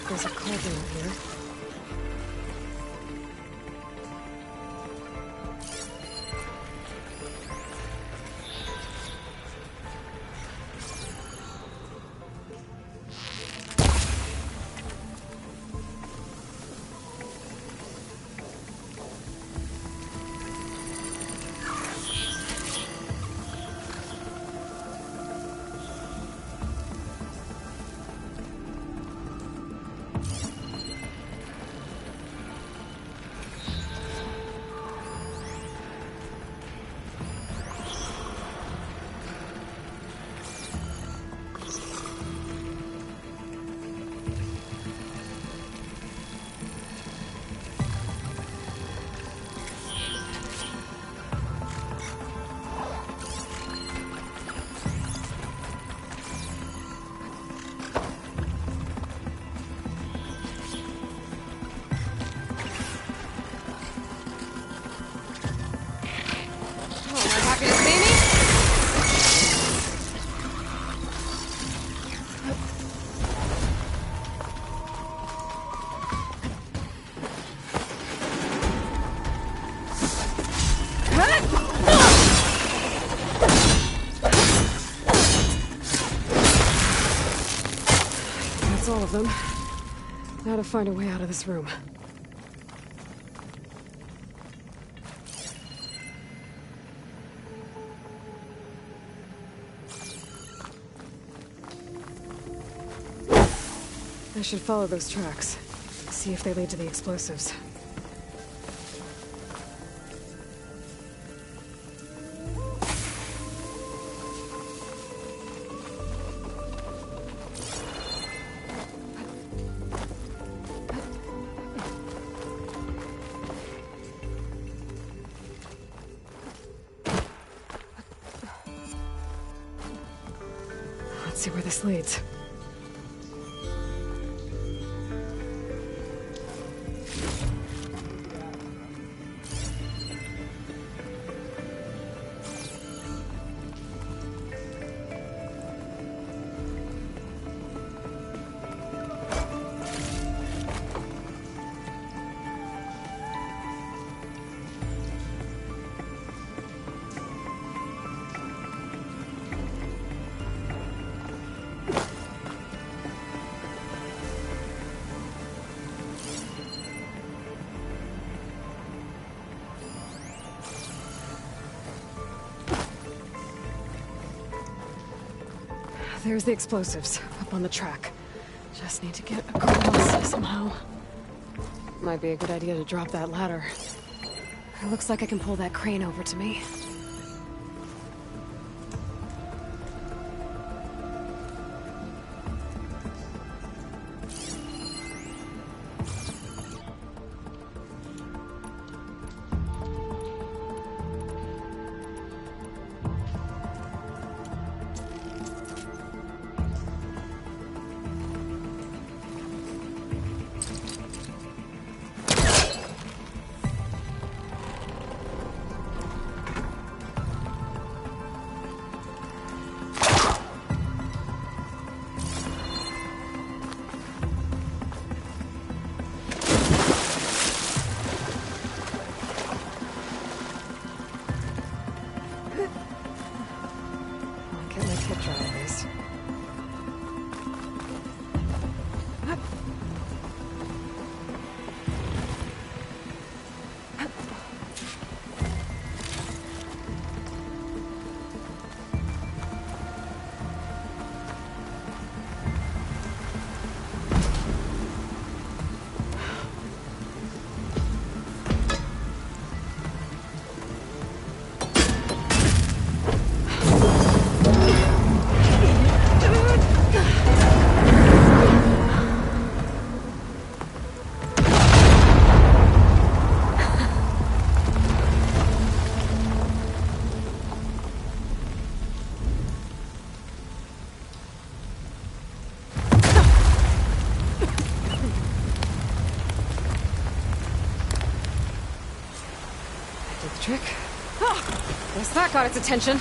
There's a cauldron here. That's all of them. Now to find a way out of this room. I should follow those tracks. See if they lead to the explosives. Let's see where this leads. There's the explosives, up on the track. Just need to get across somehow. Might be a good idea to drop that ladder. It looks like I can pull that crane over to me. Trick. Oh, guess that got its attention.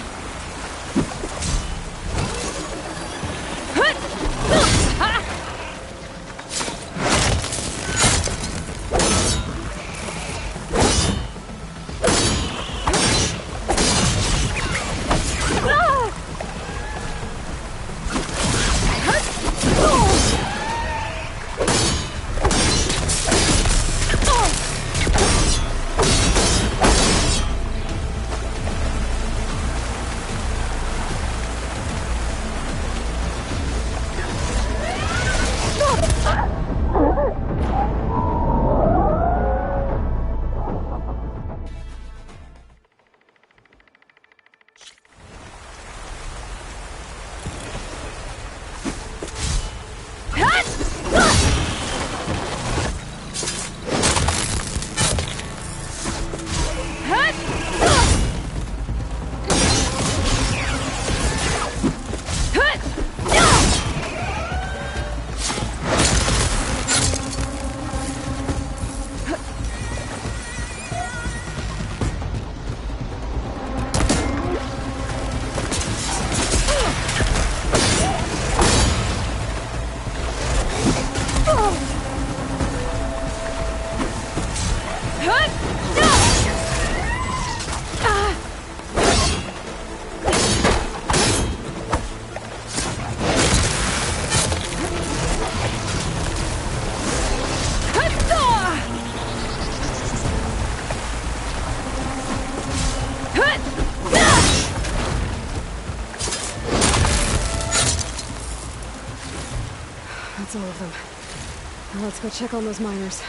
Now let's go check on those miners.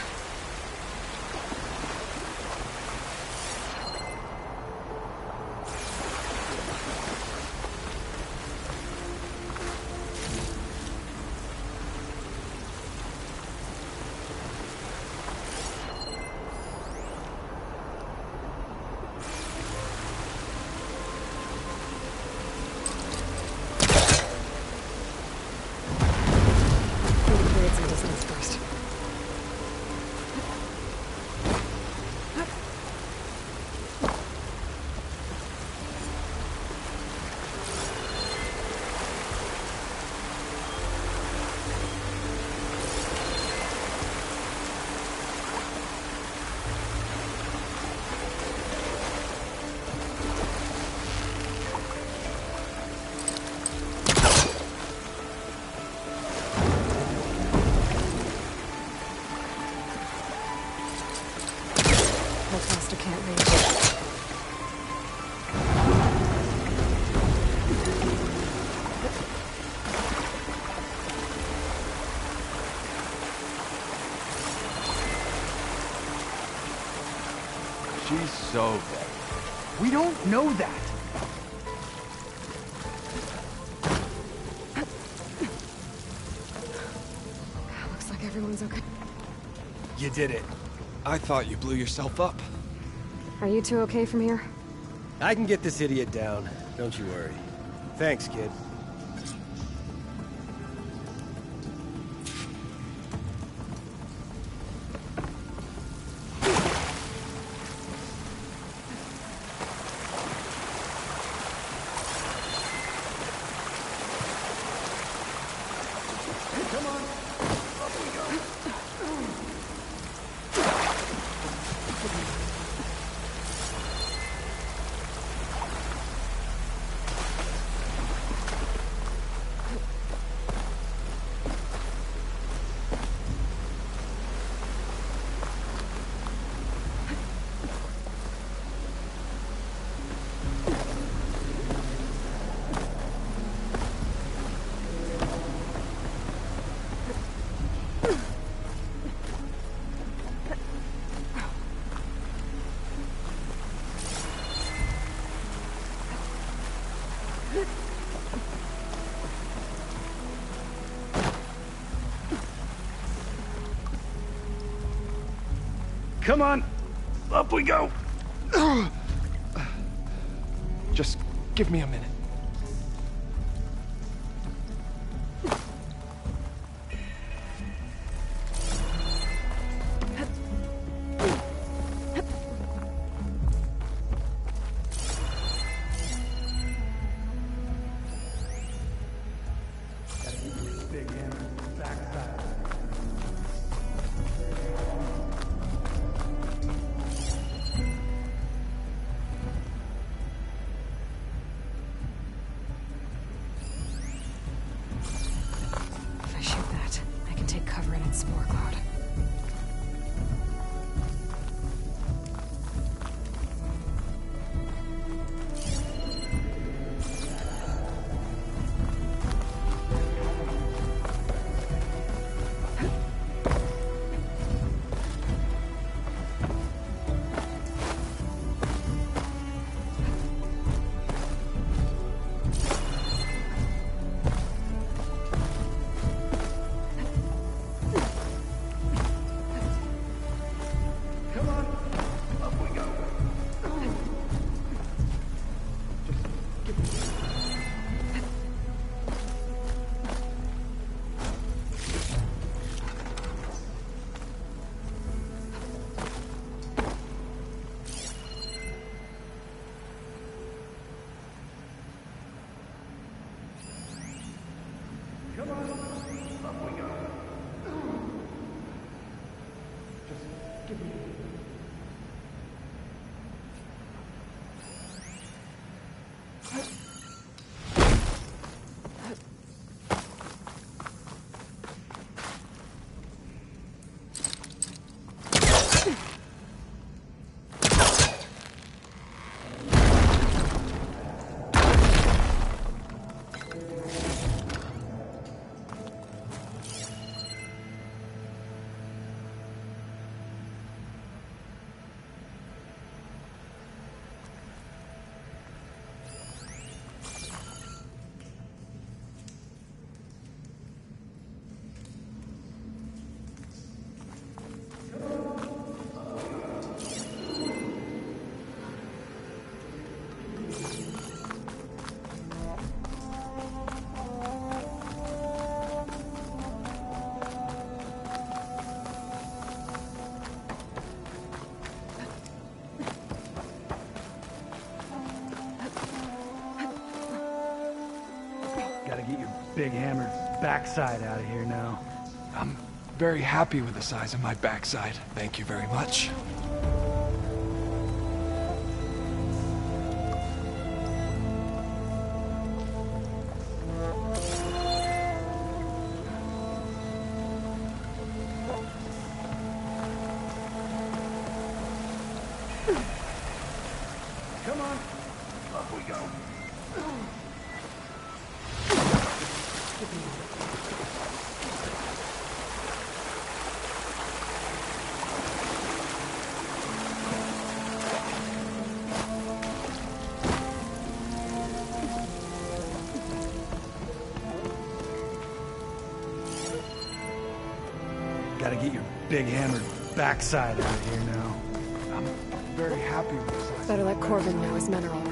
She's so dead. We don't know that. Looks like everyone's okay. You did it. I thought you blew yourself up. Are you two okay from here? I can get this idiot down. Don't you worry. Thanks, kid. Come on, up we go. Just give me a minute. If I shoot that, I can take cover in its spore cloud. big hammered backside out of here now. I'm very happy with the size of my backside. Thank you very much. Come on. Up we go. Gotta get your big hammered backside out of here now. I'm very happy with the size. Better let Corbin know his men are all right.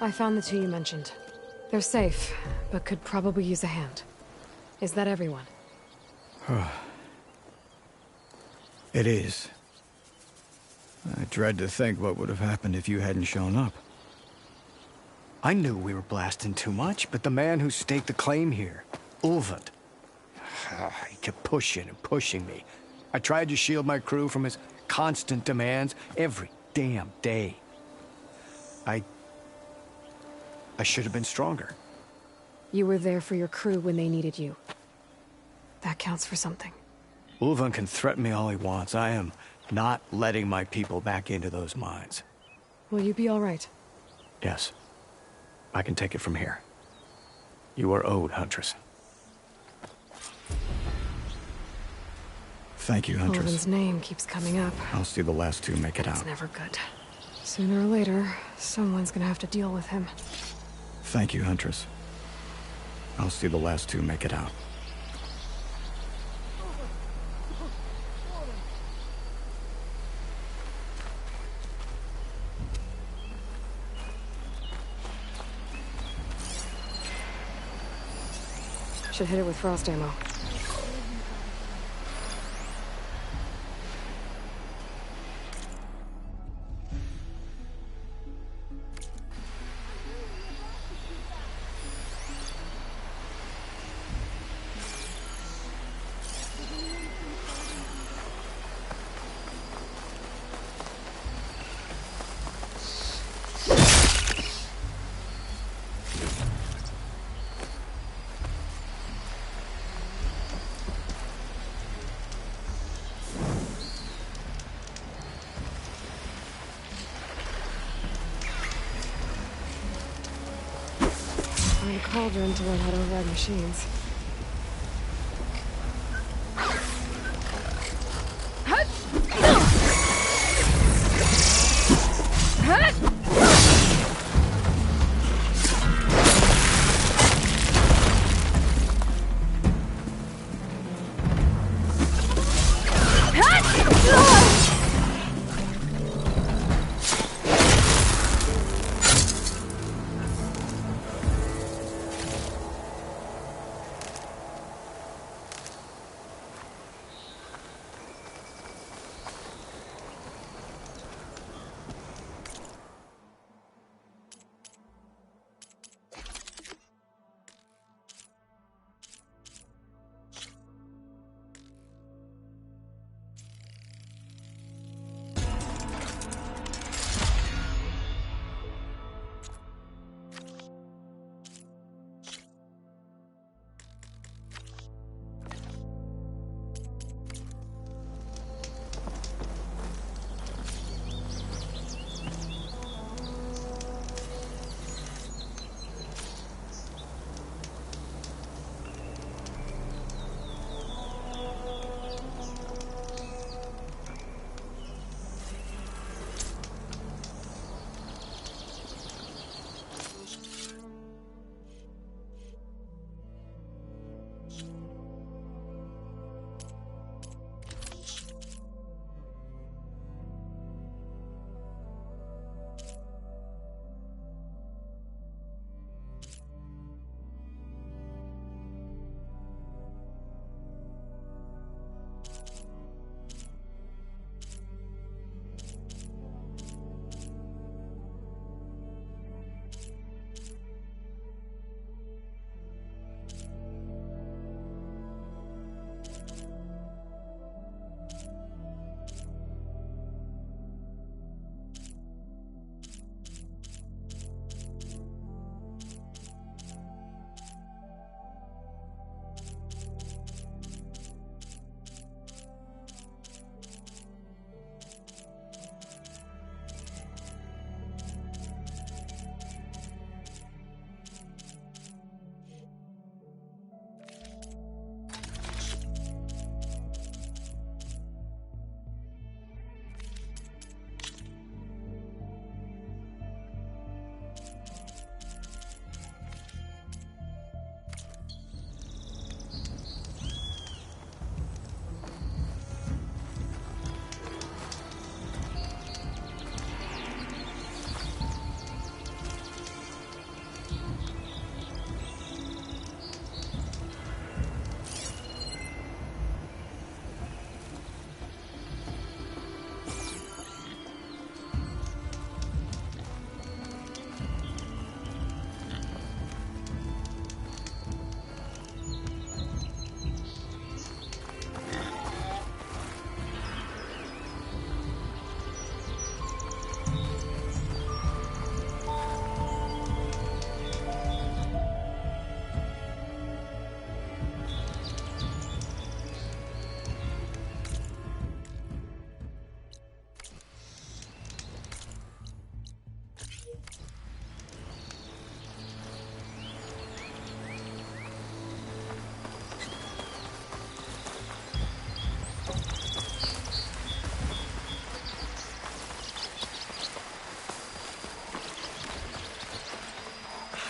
I found the two you mentioned. They're safe, but could probably use a hand. Is that everyone? It is. I dread to think what would have happened if you hadn't shown up. I knew we were blasting too much, but the man who staked the claim here, Ulvund, he kept pushing and pushing me. I tried to shield my crew from his constant demands every damn day. I should have been stronger. You were there for your crew when they needed you. That counts for something. Ulvund can threaten me all he wants. I am not letting my people back into those mines. Will you be all right? Yes. I can take it from here. You are owed, Huntress. Thank you, Huntress. Ulvund's name keeps coming up. I'll see the last two make it out. It's never good. Sooner or later, someone's gonna have to deal with him. Thank you, Huntress. I'll see the last two make it out. Should hit it with frost ammo. A cauldron to learn how to override machines.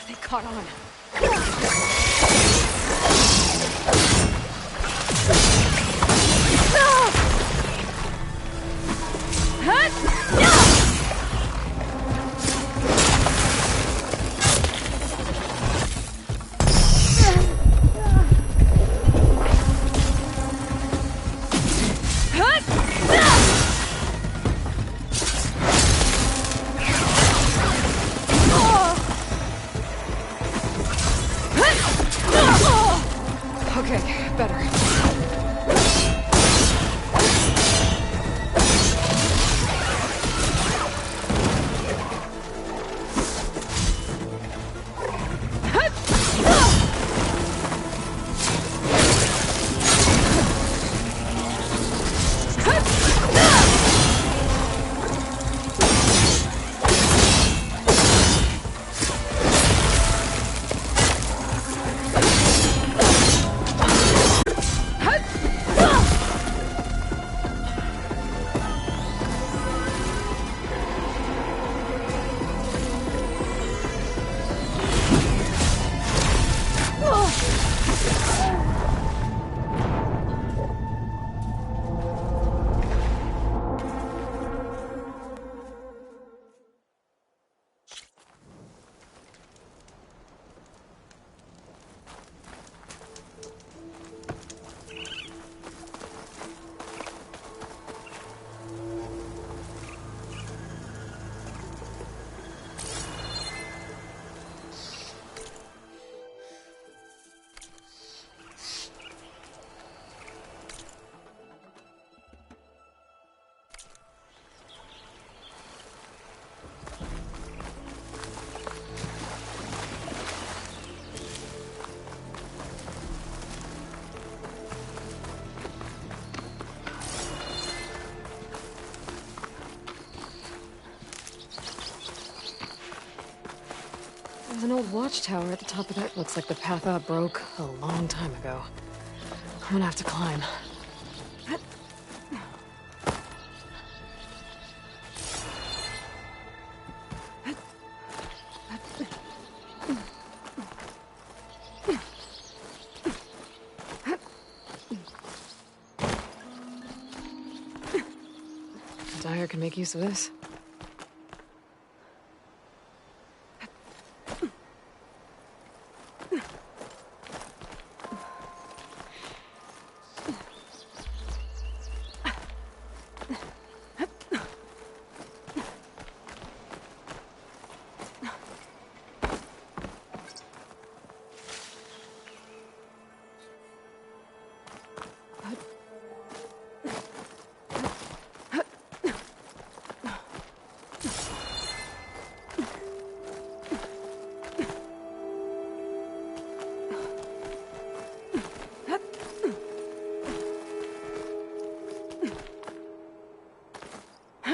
They caught on. Okay, better. There's an old watchtower at the top of that. Looks like the path up broke a long time ago. I'm gonna have to climb. Dyer can make use of this.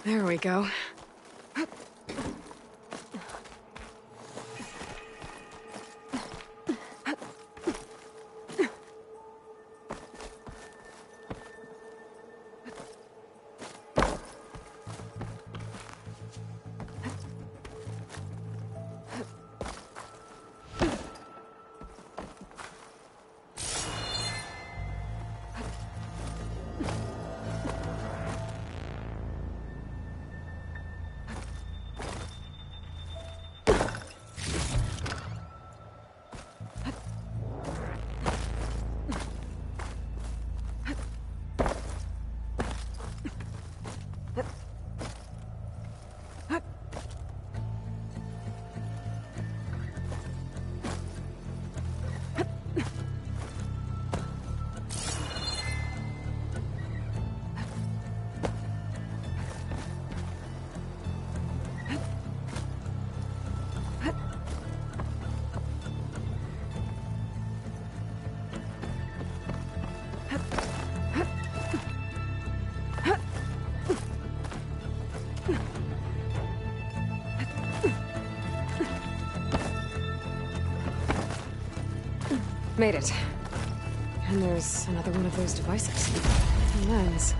There we go. Made it. And there's another one of those devices. A lens.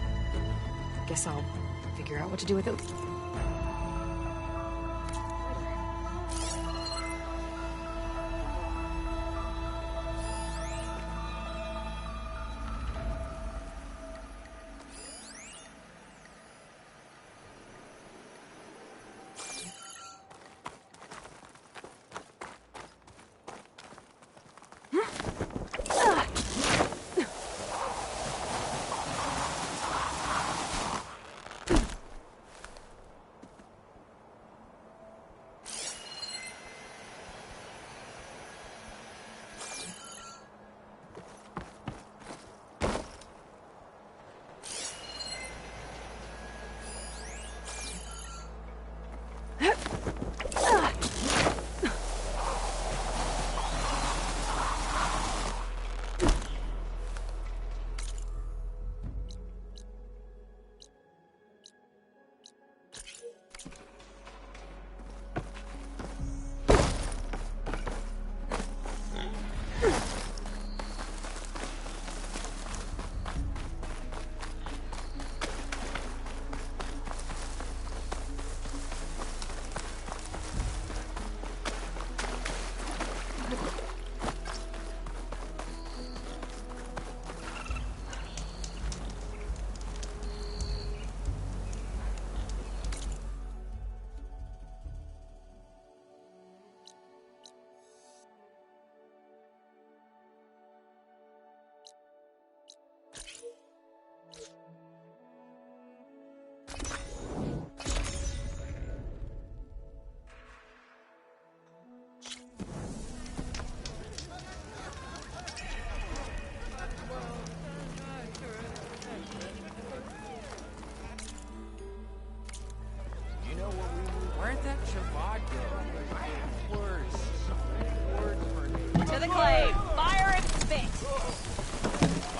Guess I'll figure out what to do with it.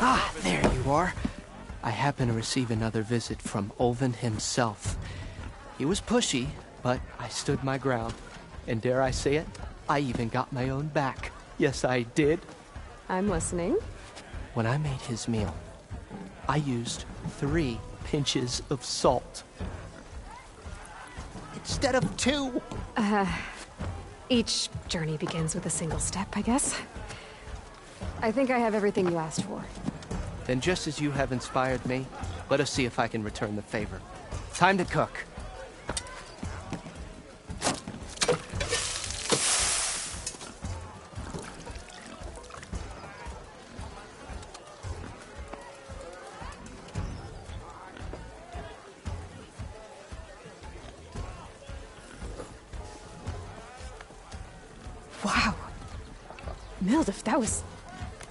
Ah, there you are. I happen to receive another visit from Olvin himself. He was pushy, but I stood my ground. And dare I say it, I even got my own back. Yes, I did. I'm listening. When I made his meal, I used 3 pinches of salt. Instead of 2. Each journey begins with a single step, I guess. I think I have everything you asked for. Then just as you have inspired me, let us see if I can return the favor. Time to cook. Wow. Mildef, that was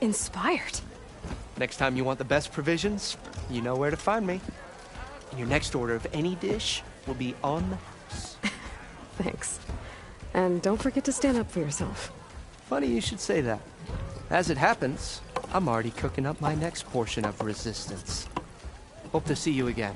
inspired. Next time you want the best provisions, you know where to find me. And your next order of any dish will be on the house. Thanks. And don't forget to stand up for yourself. Funny you should say that. As it happens, I'm already cooking up my next portion of resistance. Hope to see you again.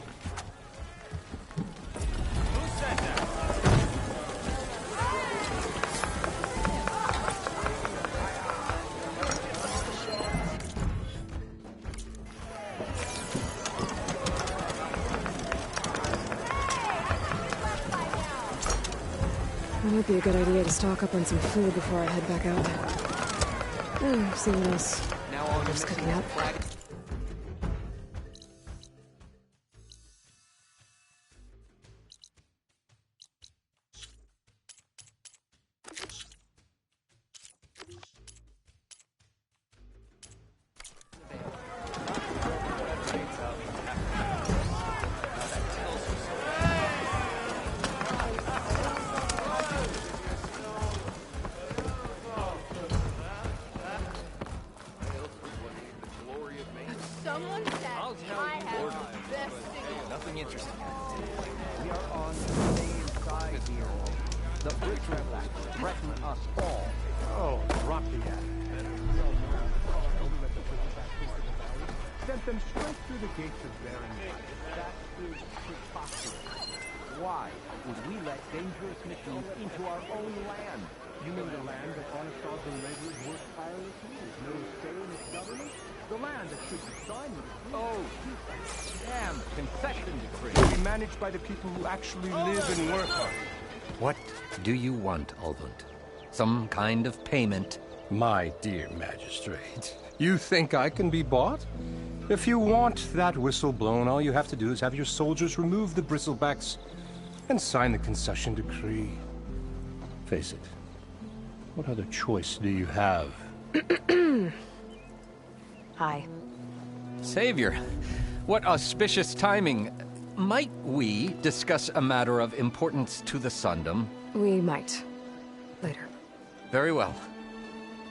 It might be a good idea to stock up on some food before I head back out. See what else Mildef's cooking up. Someone said I have the best signal. Nothing interesting. We are on the same side here. The Brittlebacks threaten us all. Oh, drop the act. Sent them straight through the gates of Baron. That is preposterous. Why would we let dangerous machines into our own land? You mean the land that honest Osborne laborers work tirelessly with no say in its government? The land that should be signed with the oh, damn concession decree. Will be managed by the people who actually live and work on it. What do you want, Ulvund? Some kind of payment? My dear magistrate, you think I can be bought? If you want that whistle blown, all you have to do is have your soldiers remove the bristlebacks and sign the concession decree. Face it, what other choice do you have? Hi. Savior, what auspicious timing. Might we discuss a matter of importance to the Sundom? We might. Later. Very well.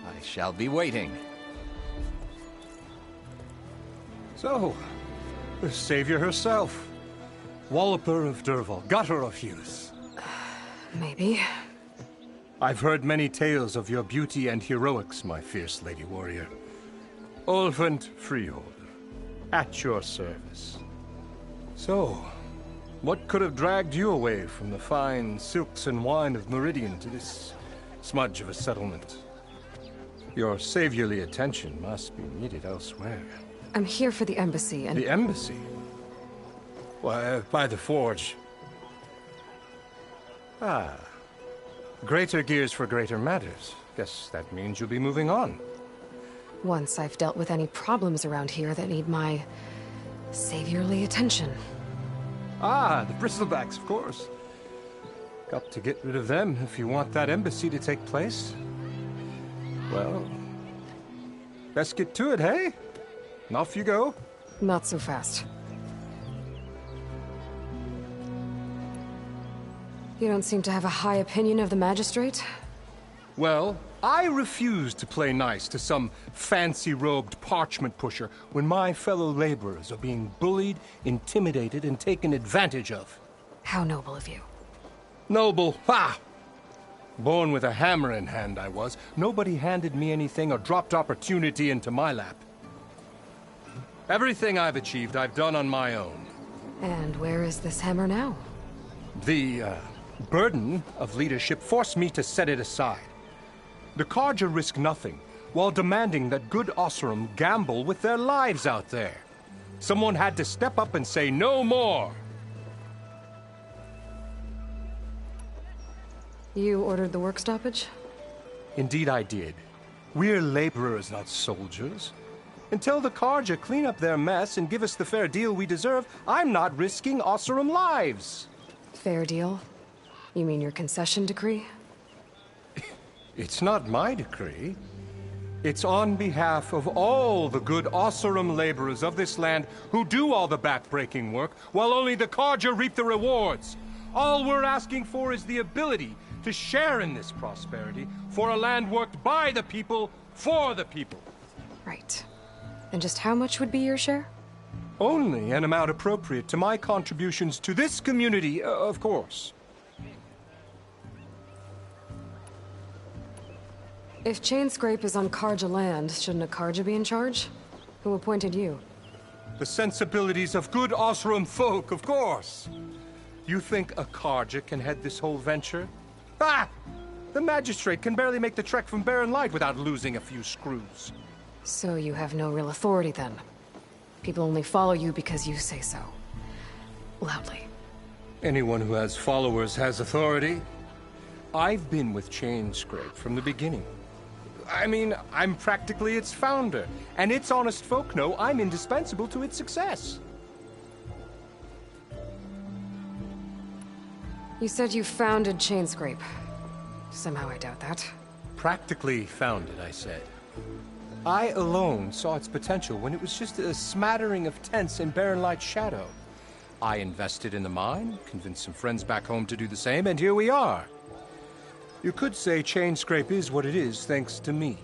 I shall be waiting. So, the Savior herself. Walloper of Derval, gutter of Hughes. Maybe. I've heard many tales of your beauty and heroics, my fierce lady warrior. Ulvund Freeholder, at your service. So, what could have dragged you away from the fine silks and wine of Meridian to this smudge of a settlement? Your saviorly attention must be needed elsewhere. I'm here for the embassy and... The embassy? Why, by the forge. Ah. Greater gears for greater matters. Guess that means you'll be moving on. Once I've dealt with any problems around here that need my saviorly attention. Ah, the bristlebacks, of course. Got to get rid of them if you want that embassy to take place. Well, best get to it, hey? And off you go. Not so fast. You don't seem to have a high opinion of the magistrate? Well, I refuse to play nice to some fancy-robed parchment pusher when my fellow laborers are being bullied, intimidated, and taken advantage of. How noble of you. Noble? Ha! Born with a hammer in hand, I was. Nobody handed me anything or dropped opportunity into my lap. Everything I've achieved, I've done on my own. And where is this hammer now? The burden of leadership forced me to set it aside. The Carja risk nothing, while demanding that good Osseram gamble with their lives out there. Someone had to step up and say no more. You ordered the work stoppage? Indeed I did. We're laborers, not soldiers. Until the Carja clean up their mess and give us the fair deal we deserve, I'm not risking Osseram lives. Fair deal? You mean your concession decree? It's not my decree. It's on behalf of all the good Osseram laborers of this land who do all the back-breaking work, while only the Carja reap the rewards. All we're asking for is the ability to share in this prosperity for a land worked by the people, for the people. Right. And just how much would be your share? Only an amount appropriate to my contributions to this community, of course. If Chainscrape is on Carja land, shouldn't a Carja be in charge? Who appointed you? The sensibilities of good Osseram folk, of course. You think a Carja can head this whole venture? Ah! The magistrate can barely make the trek from Barren Light without losing a few screws. So you have no real authority then? People only follow you because you say so. Loudly. Anyone who has followers has authority. I've been with Chainscrape from the beginning. I mean, I'm practically its founder, and its honest folk know I'm indispensable to its success. You said you founded Chainscrape. Somehow I doubt that. Practically founded, I said. I alone saw its potential when it was just a smattering of tents in Barren Light's shadow. I invested in the mine, convinced some friends back home to do the same, and here we are. You could say Chainscrape is what it is thanks to me.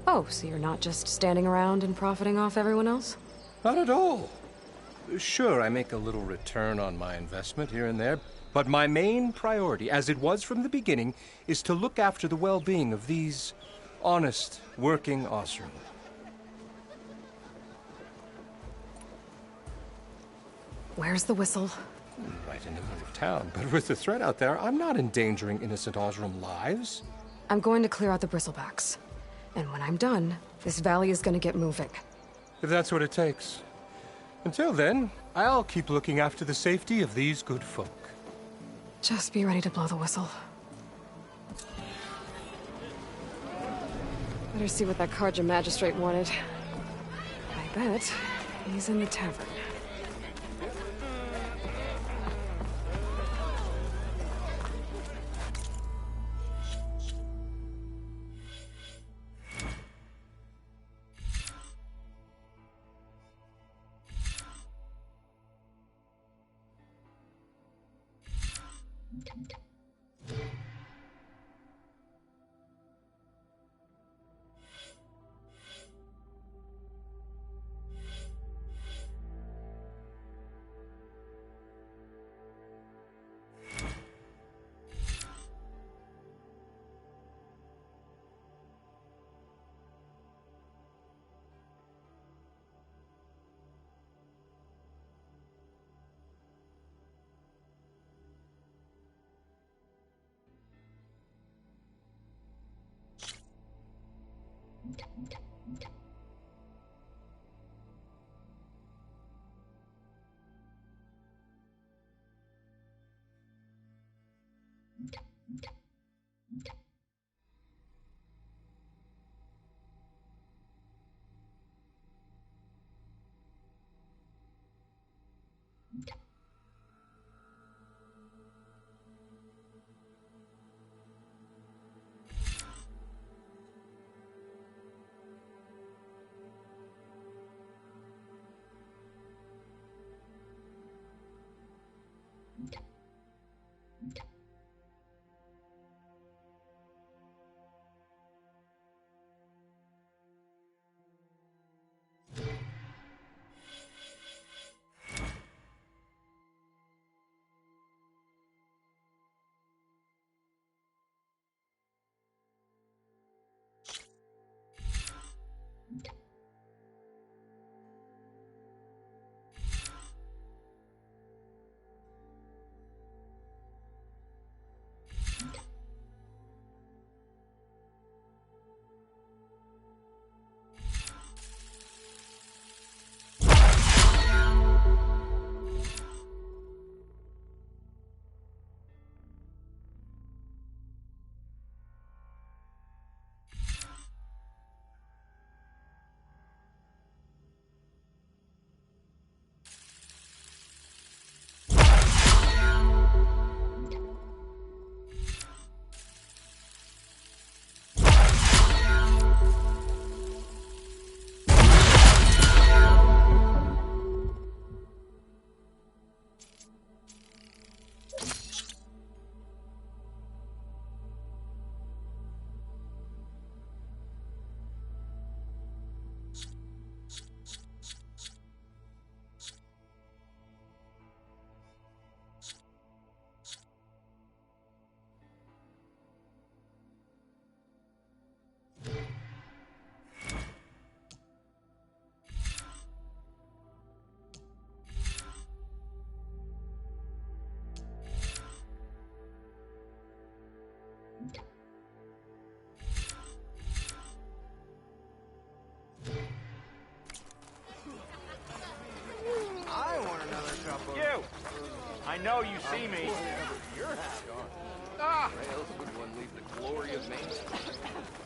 Oh, so you're not just standing around and profiting off everyone else? Not at all. Sure, I make a little return on my investment here and there, but my main priority, as it was from the beginning, is to look after the well-being of these honest, working Osseram. Where's the whistle? Right in the middle of town, but with the threat out there, I'm not endangering innocent Osseram lives. I'm going to clear out the bristlebacks. And when I'm done, this valley is going to get moving. If that's what it takes. Until then, I'll keep looking after the safety of these good folk. Just be ready to blow the whistle. Better see what that Carja magistrate wanted. I bet he's in the tavern. know you see me. Your hat on. Ah! Where else would one leave the glory of Main Street?